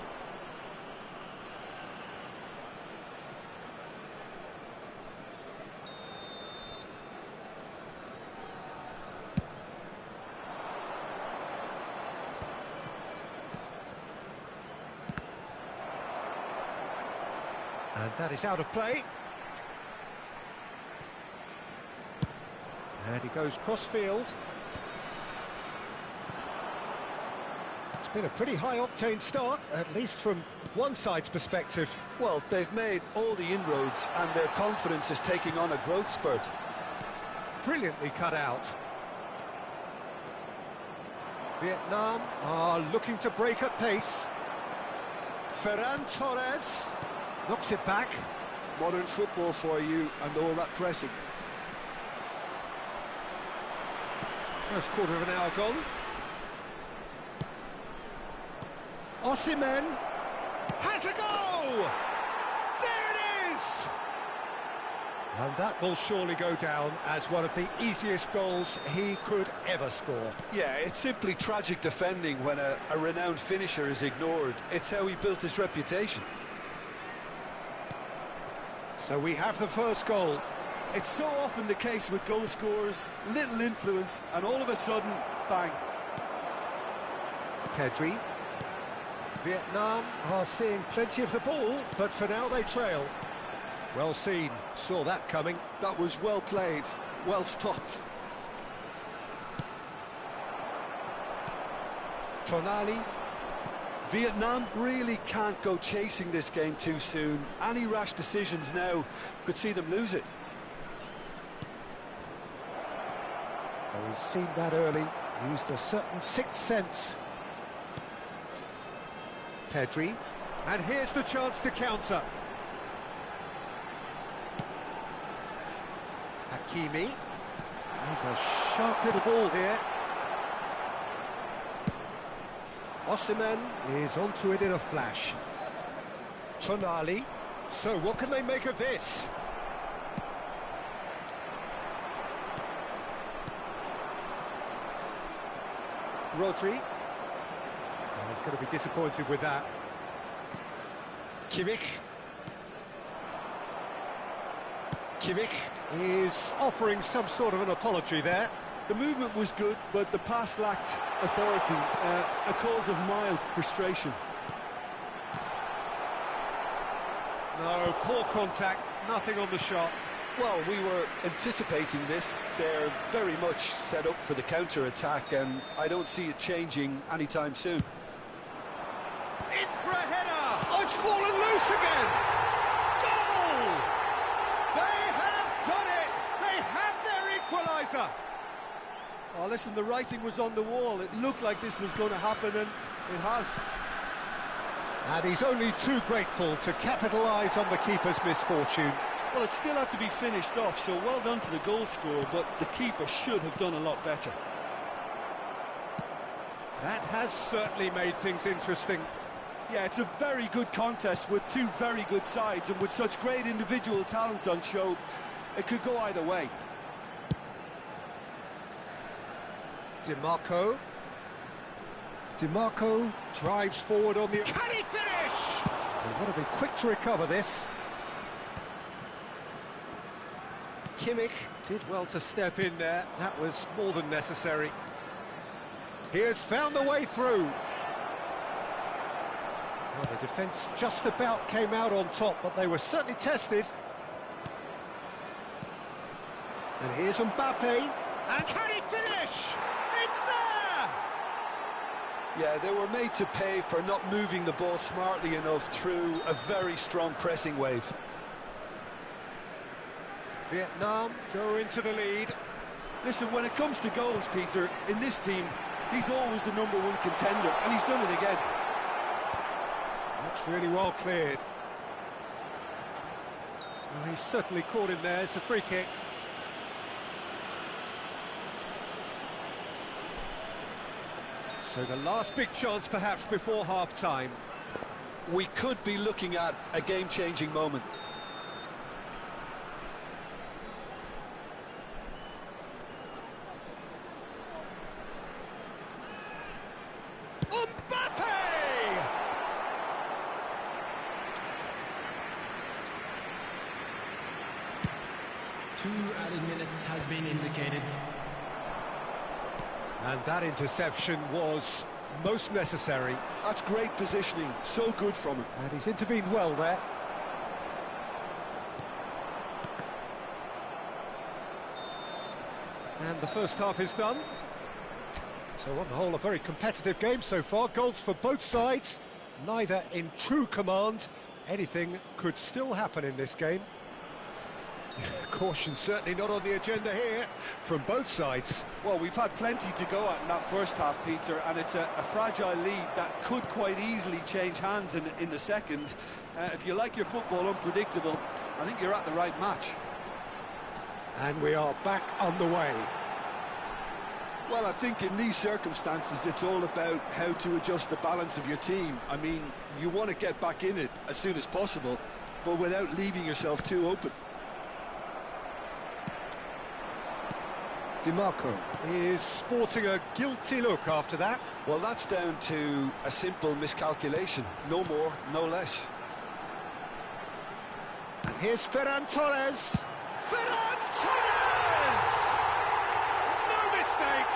And that is out of play. And he goes cross-field. It's been a pretty high-octane start, at least from one side's perspective. Well, they've made all the inroads and their confidence is taking on a growth spurt. Brilliantly cut out. Vietnam are looking to break at pace. Ferran Torres knocks it back. Modern football for you and all that pressing. First quarter of an hour gone. Osimhen has a go! There it is! And that will surely go down as one of the easiest goals he could ever score. Yeah, it's simply tragic defending when a renowned finisher is ignored. It's how he built his reputation. So we have the first goal. It's so often the case with goal scorers, little influence, and all of a sudden, bang. Pedri. Vietnam are seeing plenty of the ball, but for now they trail. Well seen, saw that coming. That was well played, well stopped. Tonali. Vietnam really can't go chasing this game too soon. Any rash decisions now could see them lose it. Well, he's seen that early, used a certain sixth sense. Pedri, and here's the chance to counter. Hakimi, he's a sharp little ball here. Osimhen is onto it in a flash. Tonali, so what can they make of this? Rodri. Oh, he's going to be disappointed with that. Kimmich. Kimmich is offering some sort of an apology there. The movement was good, but the pass lacked authority, a cause of mild frustration. No, poor contact, nothing on the shot. Well, we were anticipating this. They're very much set up for the counter-attack, and I don't see it changing anytime soon. In for a header! Oh, it's fallen loose again! Goal! They have done it! They have their equaliser! Oh, listen, the writing was on the wall. It looked like this was going to happen, and it has. And he's only too grateful to capitalise on the keeper's misfortune. Well, it still had to be finished off, so well done to the goal scorer, but the keeper should have done a lot better. That has certainly made things interesting. Yeah, it's a very good contest with two very good sides, and with such great individual talent on show, It could go either way. DiMarco drives forward on the... Can he finish? They've got to be quick to recover this. Kimmich did well to step in there. That was more than necessary. He has found the way through. Well, the defence just about came out on top, but they were certainly tested. And here's Mbappe. And can he finish? It's there! Yeah, they were made to pay for not moving the ball smartly enough through a very strong pressing wave. Vietnam go into the lead. Listen, when it comes to goals, Peter, in this team, he's always the #1 contender, and he's done it again. That's really well cleared. Well, he's certainly caught him there. It's a free kick. So the last big chance perhaps before half-time. We could be looking at a game-changing moment. Mbappe! 2 added minutes has been indicated. And that interception was most necessary. That's great positioning, so good from him. And he's intervened well there. And the first half is done. So on the whole, a very competitive game so far. Goals for both sides, neither in true command. Anything could still happen in this game. Caution certainly not on the agenda here from both sides. Well, we've had plenty to go at in that first half, Peter, and it's a fragile lead that could quite easily change hands in the second. If you like your football unpredictable, I think you're at the right match. And we are back on the way. Well, I think in these circumstances, it's all about how to adjust the balance of your team. I mean, you want to get back in it as soon as possible, but without leaving yourself too open. DiMarco is sporting a guilty look after that. Well, that's down to a simple miscalculation. No more, no less. And here's Ferran Torres. Ferran Torres! No mistake!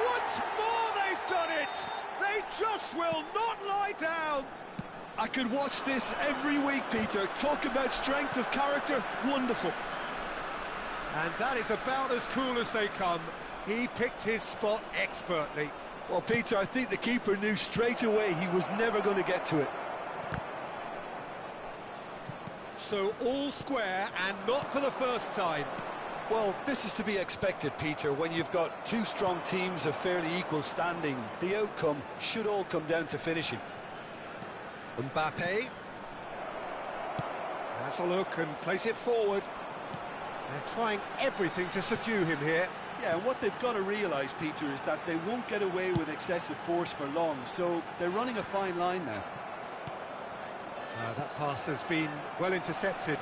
Once more they've done it! They just will not lie down! I could watch this every week, Peter. Talk about strength of character. Wonderful. And that is about as cool as they come. He picked his spot expertly. Well, Peter, I think the keeper knew straight away he was never going to get to it. So all square, and not for the first time. Well, this is to be expected, Peter. When you've got two strong teams of fairly equal standing, the outcome should all come down to finishing. Mbappe has a look and plays it forward. They're trying everything to subdue him here. Yeah, and what they've got to realise, Peter, is that they won't get away with excessive force for long, so they're running a fine line now. That pass has been well intercepted.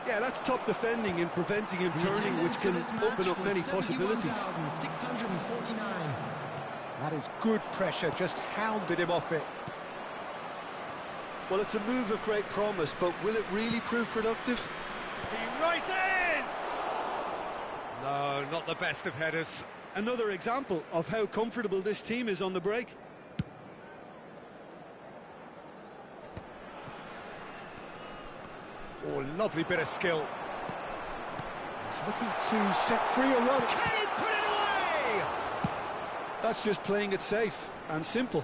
Yeah, that's top defending and preventing him turning, which can open up many possibilities. That is good pressure, just hounded him off it. Well, it's a move of great promise, but will it really prove productive? He races! No, not the best of headers. Another example of how comfortable this team is on the break. Oh, lovely bit of skill. He's looking to set free a run. Can he put it away? That's just playing it safe and simple.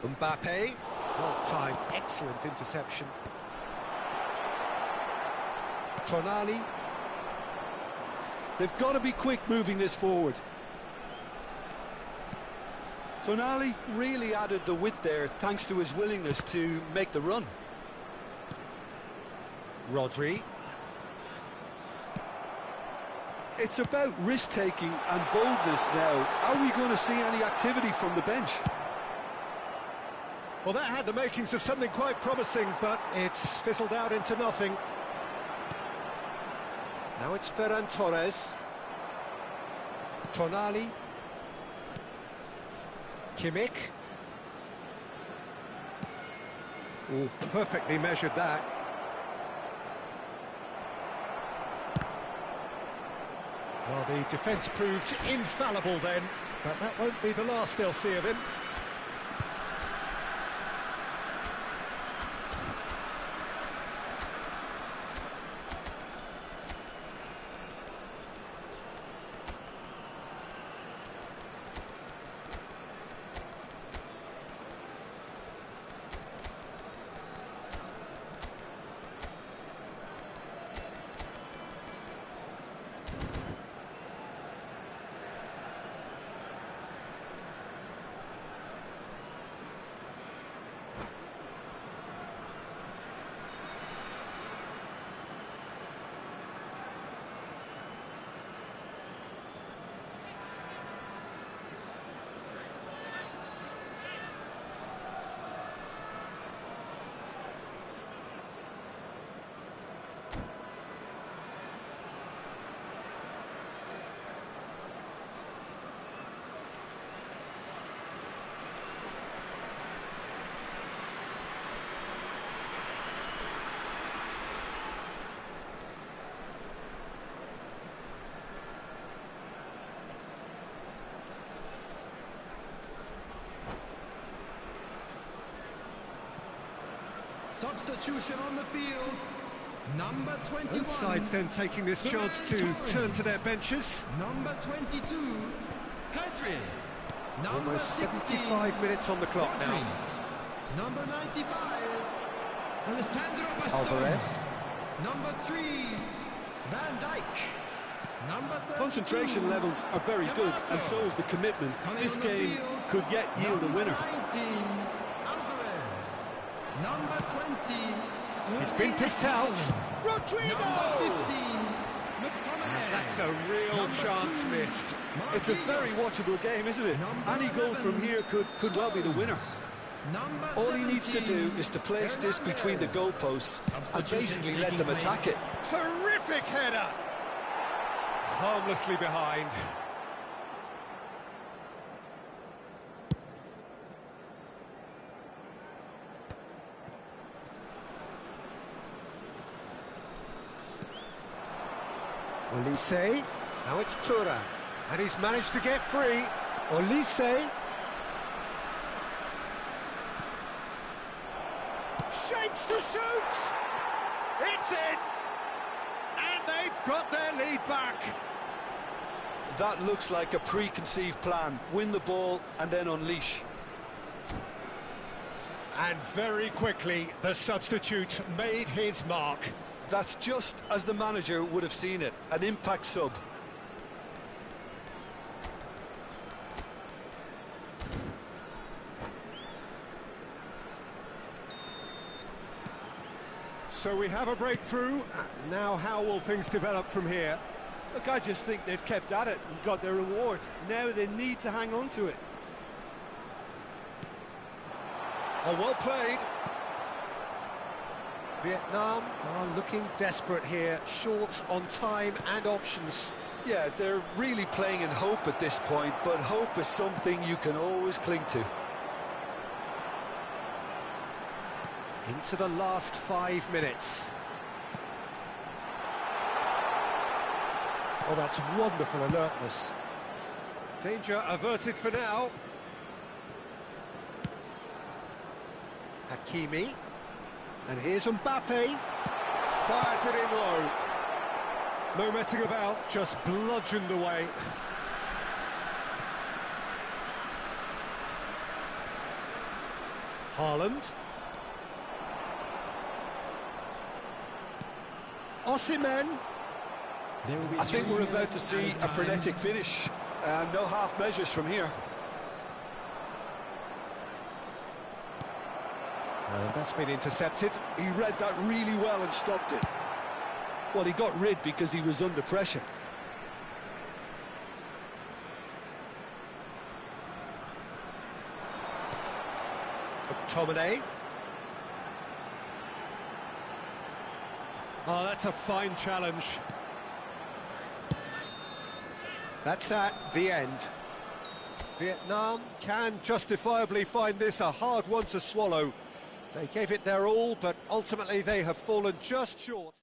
Mbappe. Well timed, excellent interception. Tonali. They've got to be quick moving this forward. Tonali really added the width there thanks to his willingness to make the run. Rodri. It's about risk-taking and boldness now. Are we going to see any activity from the bench? Well, that had the makings of something quite promising, but it's fizzled out into nothing. Now it's Ferran Torres. Tonali. Kimmich. Oh, perfectly measured that. Well, the defence proved infallible then, but that won't be the last they'll see of him. Substitution on the field. Number 21. Both sides then taking this chance to turn to their benches. Number 22. Pedri. Number Almost 16, 75 minutes on the clock Rodri. now. Number 95. Alessandro Bastoni. Alvarez. Number 3. Van Dijk. Number 32. Concentration levels are very good, and so is the commitment. Coming This on the game field, could yet yield a winner. Number 19. Alvarez. Number 20. He's been picked out. Rodrigo! Number 15. McTominay. That's a real Number chance 2, missed. It's a very watchable game, isn't it? Number Any goal 11, from here could well be the winner. Number All he needs to 17, do is to place this between the goalposts and basically let them attack it. Terrific header. Harmlessly behind. Olise. Now it's Tura. And he's managed to get free. Olise. Shapes to shoot! It's in! And they've got their lead back. That looks like a preconceived plan. Win the ball and then unleash. And very quickly, the substitute made his mark. That's just as the manager would have seen it, an impact sub. So we have a breakthrough. Now how will things develop from here? Look, I just think they've kept at it and got their reward. Now they need to hang on to it. Oh, well played. Vietnam are looking desperate here, short on time and options. Yeah, they're really playing in hope at this point, but hope is something you can always cling to. Into the last 5 minutes. Oh, that's wonderful alertness. Danger averted for now. Hakimi. And here's Mbappe. Fires it in low. No messing about, just bludgeoned away. Haaland. Osimhen. I think we're about to see a frenetic finish. No half measures from here. And that's been intercepted. He read that really well and stopped it. Well, he got rid because he was under pressure. McTominay. Oh, that's a fine challenge. That's the end. Vietnam can justifiably find this a hard one to swallow. They gave it their all, but ultimately they have fallen just short.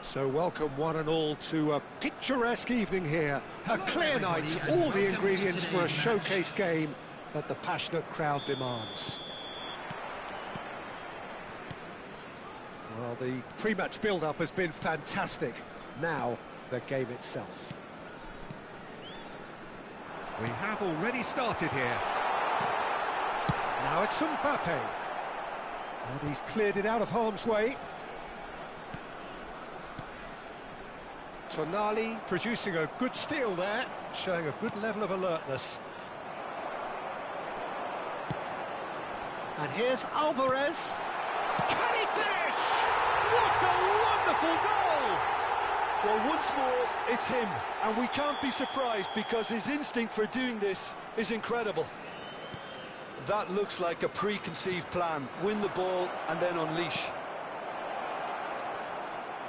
So welcome one and all to a picturesque evening here. A clear night, all the ingredients for a showcase game that the passionate crowd demands. Well, the pre-match build-up has been fantastic. Now, the game itself. We have already started here. Now it's Mbappe. And he's cleared it out of harm's way. Tonali producing a good steal there, showing a good level of alertness. And here's Alvarez. Can he finish? What a wonderful goal! Well, once more, it's him, and we can't be surprised because his instinct for doing this is incredible. That looks like a preconceived plan. Win the ball and then unleash.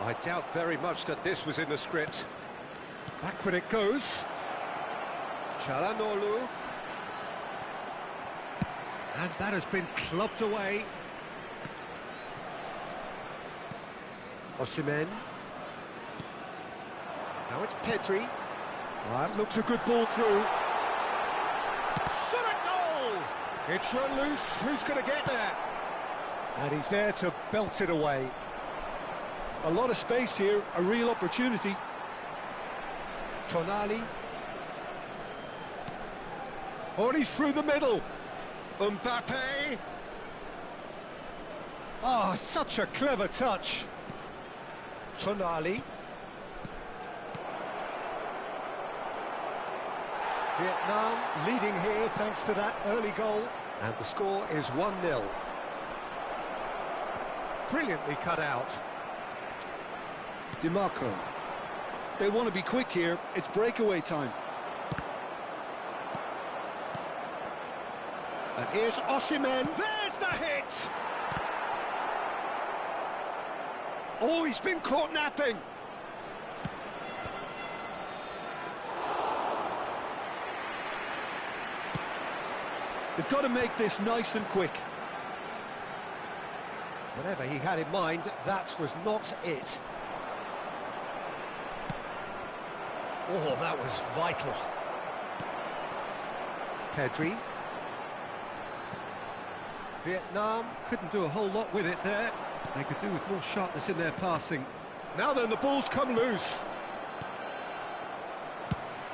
I doubt very much that this was in the script. Back when it goes. Çalhanoğlu. And that has been clubbed away. Osimhen. Now it's Pedri. That looks a good ball through. Shot at goal! It's run loose. Who's going to get there? And he's there to belt it away. A lot of space here, a real opportunity. Tonali. Oh, he's through the middle. Mbappe. Oh, such a clever touch. Tonali. Vietnam leading here thanks to that early goal. And the score is 1-0. Brilliantly cut out. DiMarco. They want to be quick here. It's breakaway time. And here's Osimhen. There's the hit! Oh, he's been caught napping. They've got to make this nice and quick. Whatever he had in mind, that was not it. Oh, that was vital. Pedri. Vietnam couldn't do a whole lot with it there. They could do with more sharpness in their passing. Now then, the ball's come loose.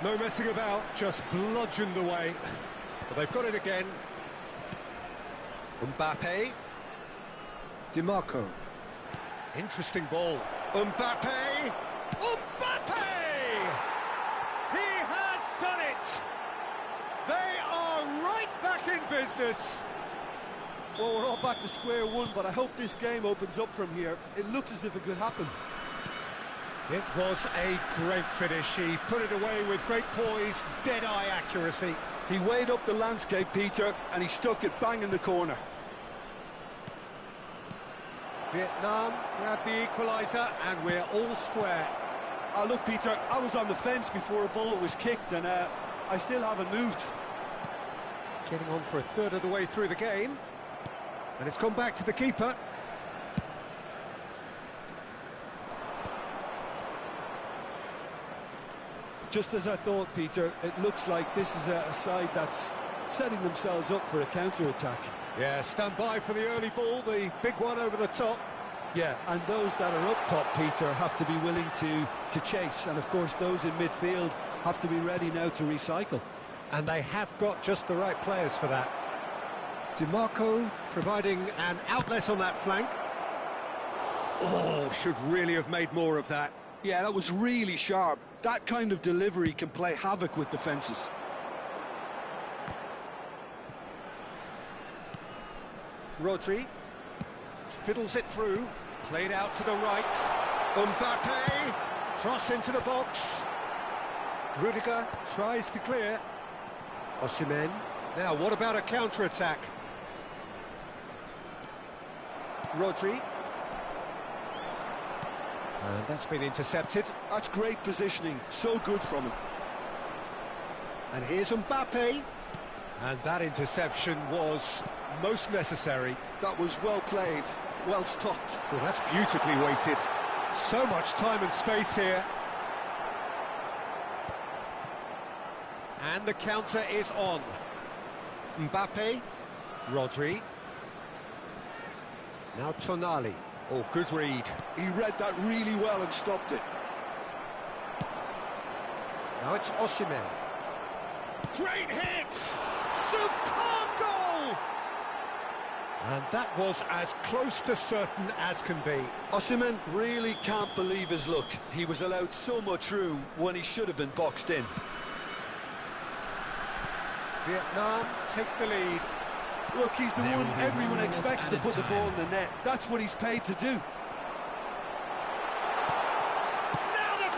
No messing about, just bludgeoned away. But they've got it again. Mbappe. DiMarco. Interesting ball. Mbappe! Mbappe! He has done it! They are right back in business. Well, we're all back to square one, but I hope this game opens up from here. It looks as if it could happen. It was a great finish. He put it away with great poise, dead-eye accuracy. He weighed up the landscape, Peter, and he stuck it bang in the corner. Vietnam grabbed the equaliser, and we're all square. Look, Peter, I was on the fence before a ball was kicked, and I still haven't moved. Getting on for a third of the way through the game. And it's gone back to the keeper. Just as I thought, Peter, it looks like this is a side that's setting themselves up for a counter-attack. Yeah, stand by for the early ball, the big one over the top. Yeah, and those that are up top, Peter, have to be willing to chase. And, of course, those in midfield have to be ready now to recycle. And they have got just the right players for that. DiMarco providing an outlet on that flank. Oh, should really have made more of that. Yeah, that was really sharp. That kind of delivery can play havoc with defences. Rodri fiddles it through, played out to the right. Mbappe, cross into the box. Rudiger tries to clear. Osimhen. Now, what about a counter-attack? Rodri. And that's been intercepted. That's great positioning, so good from him. And here's Mbappe. And that interception was most necessary. That was well played, well stopped. Well, that's beautifully weighted. So much time and space here. And the counter is on. Mbappe. Rodri. Now Tonali. Oh, good read. He read that really well and stopped it. Now it's Osimhen. Great hit! Superb goal! And that was as close to certain as can be. Osimhen really can't believe his luck. He was allowed so much room when he should have been boxed in. Vietnam take the lead. Look, he's the one everyone expects to put the ball in the net. That's what he's paid to do. Now the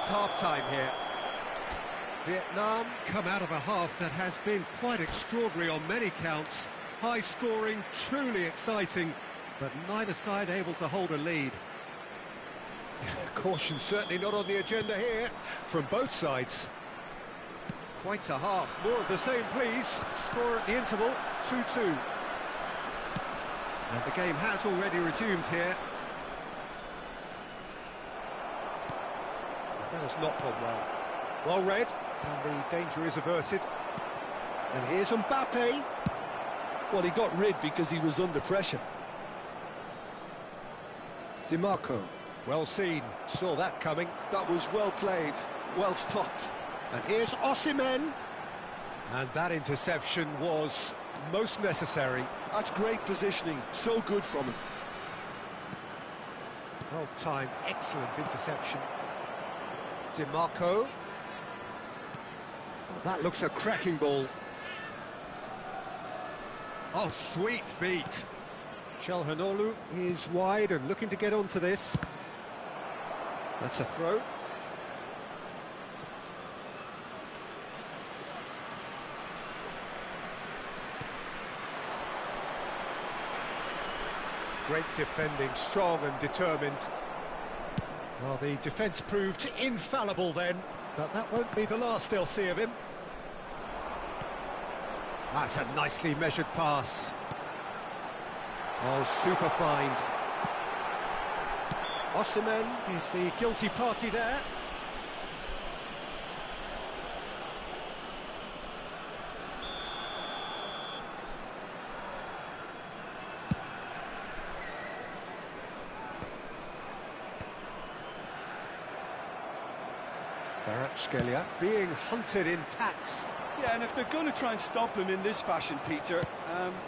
It's half-time here. Vietnam come out of a half that has been quite extraordinary on many counts. High scoring, truly exciting, but neither side able to hold a lead. Caution certainly not on the agenda here, from both sides. Quite a half, more of the same please. Score at the interval, 2-2. And the game has already resumed here. That has not gone well. Well read, and the danger is averted. And here's Mbappe. Well, he got rid because he was under pressure. DiMarco, well seen, saw that coming. That was well played, well stopped. And here's Osimhen. And that interception was most necessary. That's great positioning, so good from him. Well timed, excellent interception. DiMarco. Oh, that looks a cracking ball. Oh, sweet feet. Çalhanoğlu is wide and looking to get onto this. That's a throw. Great defending, strong and determined. Well, the defence proved infallible then, but that won't be the last they'll see of him. That's a nicely measured pass. Oh, super find. Osimhen is the guilty party there. Kvaratskhelia being hunted in packs. Yeah, and if they're going to try and stop him in this fashion, Peter,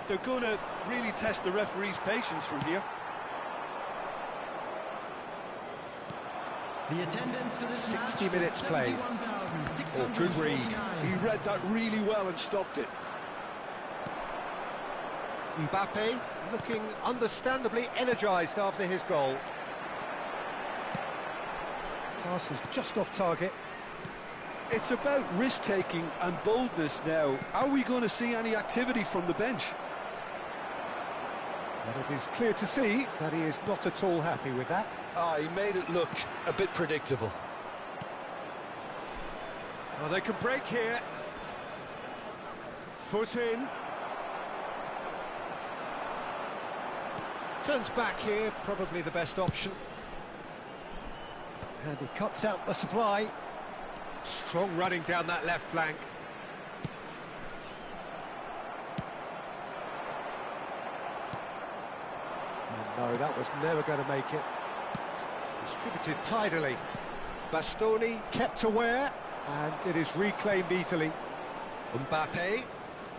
they're going to really test the referee's patience from here. The attendance for this 60 match minutes played. Oh, good read. He read that really well and stopped it. Mbappe looking understandably energised after his goal. Pass is just off target. It's about risk-taking and boldness now. Are we going to see any activity from the bench? But it is clear to see that he is not at all happy with that. He made it look a bit predictable. Well, they can break here. Foot in. Turns back here, probably the best option. And he cuts out the supply. Strong running down that left flank. No, that was never going to make it. Distributed tidily. Bastoni kept aware, and it is reclaimed easily. Mbappe.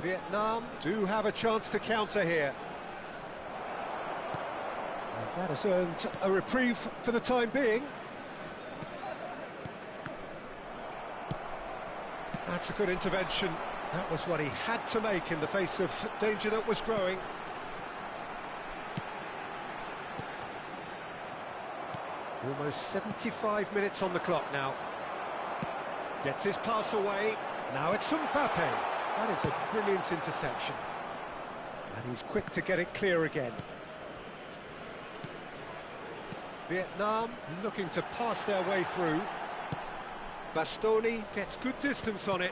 Vietnam do have a chance to counter here. And that has earned a reprieve for the time being. That's a good intervention. That was what he had to make in the face of danger that was growing. Almost 75 minutes on the clock now. Gets his pass away. Now it's Mbappe. That is a brilliant interception. And he's quick to get it clear again. Vietnam looking to pass their way through. Bastoni gets good distance on it.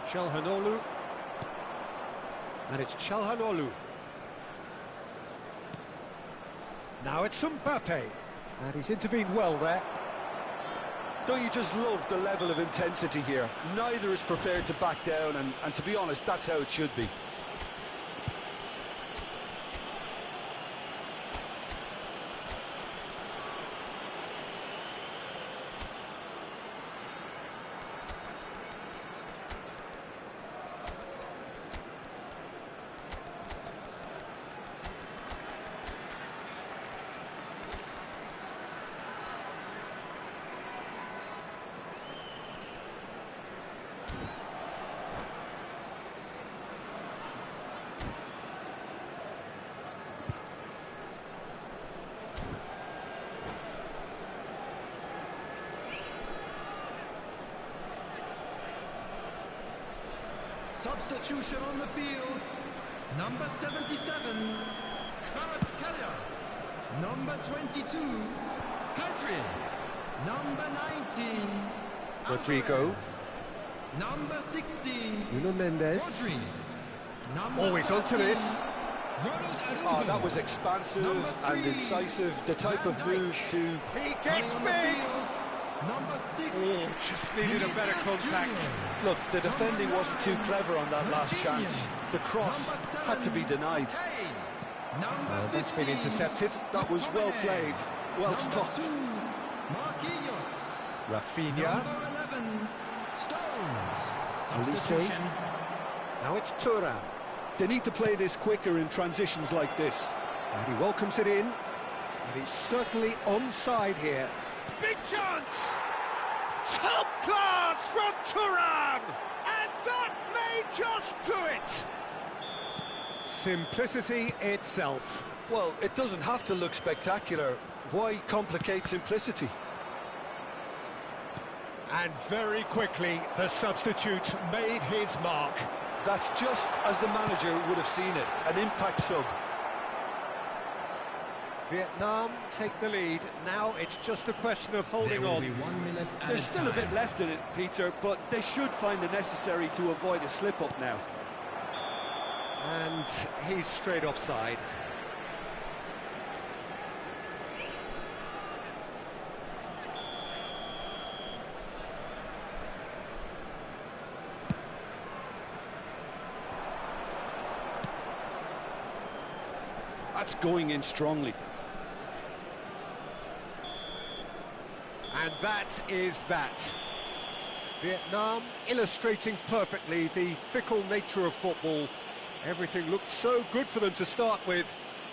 Çalhanoğlu. And it's Çalhanoğlu. Now it's Mbappe. And he's intervened well there. Don't you just love the level of intensity here? Neither is prepared to back down, and to be honest, that's how it should be. Substitution on the field. Number 77, Kvaratskhelia. Number 22, Pedri. Number 19, Rodrigo. Alvarez. Number 16, Nuno Mendes. Rodri. Number Always onto 13, this. Ronald Oh, Araujo. that was expansive Number and 3, incisive. The type of Van move Dijk. to... He Coming gets on the big. field, number 6, Oh, just needed a better contact. Look, the defending wasn't too clever on that last chance. The cross had to be denied. Oh, that's been intercepted. That was well played, well stopped. Marquinhos. Rafinha. Number 11, Stones. Olise. Substitution. Now it's Thuram. They need to play this quicker in transitions like this. And he welcomes it in. And he's certainly onside here. Big chance! Top class from Thuram! And that may just do it! Simplicity itself. Well, it doesn't have to look spectacular. Why complicate simplicity? And very quickly, the substitute made his mark. That's just as the manager would have seen it, an impact sub. Vietnam take the lead. Now it's just a question of holding There will be on. 1 minute added There's still a bit time. left in it, Peter, but they should find the necessary to avoid a slip-up now. And he's straight offside. That's going in strongly. And that is that. Vietnam illustrating perfectly the fickle nature of football. Everything looked so good for them to start with,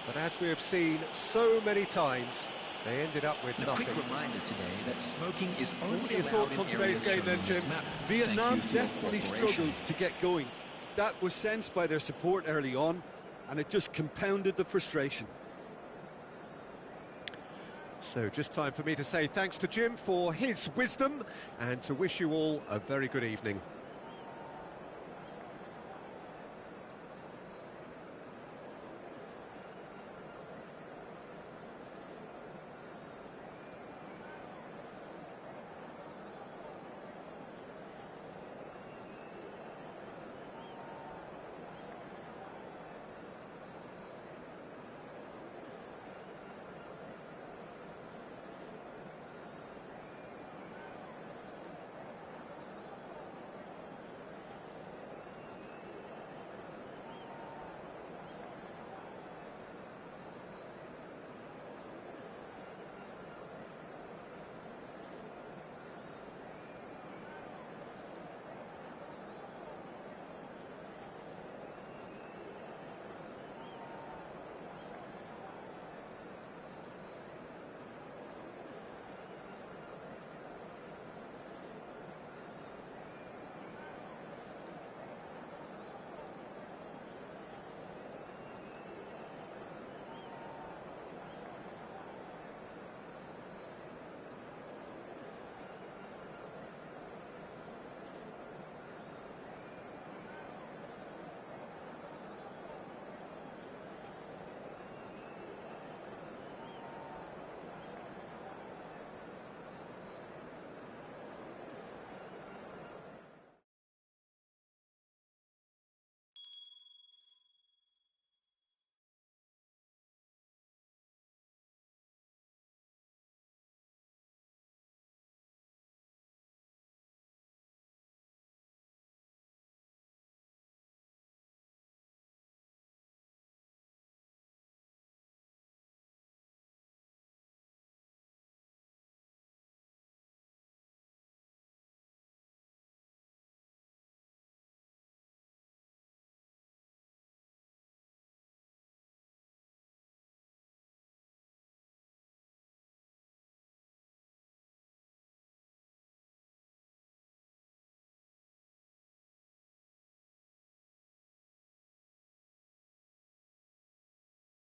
but as we have seen so many times, they ended up with A nothing. quick reminder today that smoking is only What are your allowed thoughts in on today's areas game shown then, on Jim? this map. Vietnam Thank you for your definitely cooperation. struggled to get going. That was sensed by their support early on, and it just compounded the frustration. So just time for me to say thanks to Jim for his wisdom and to wish you all a very good evening.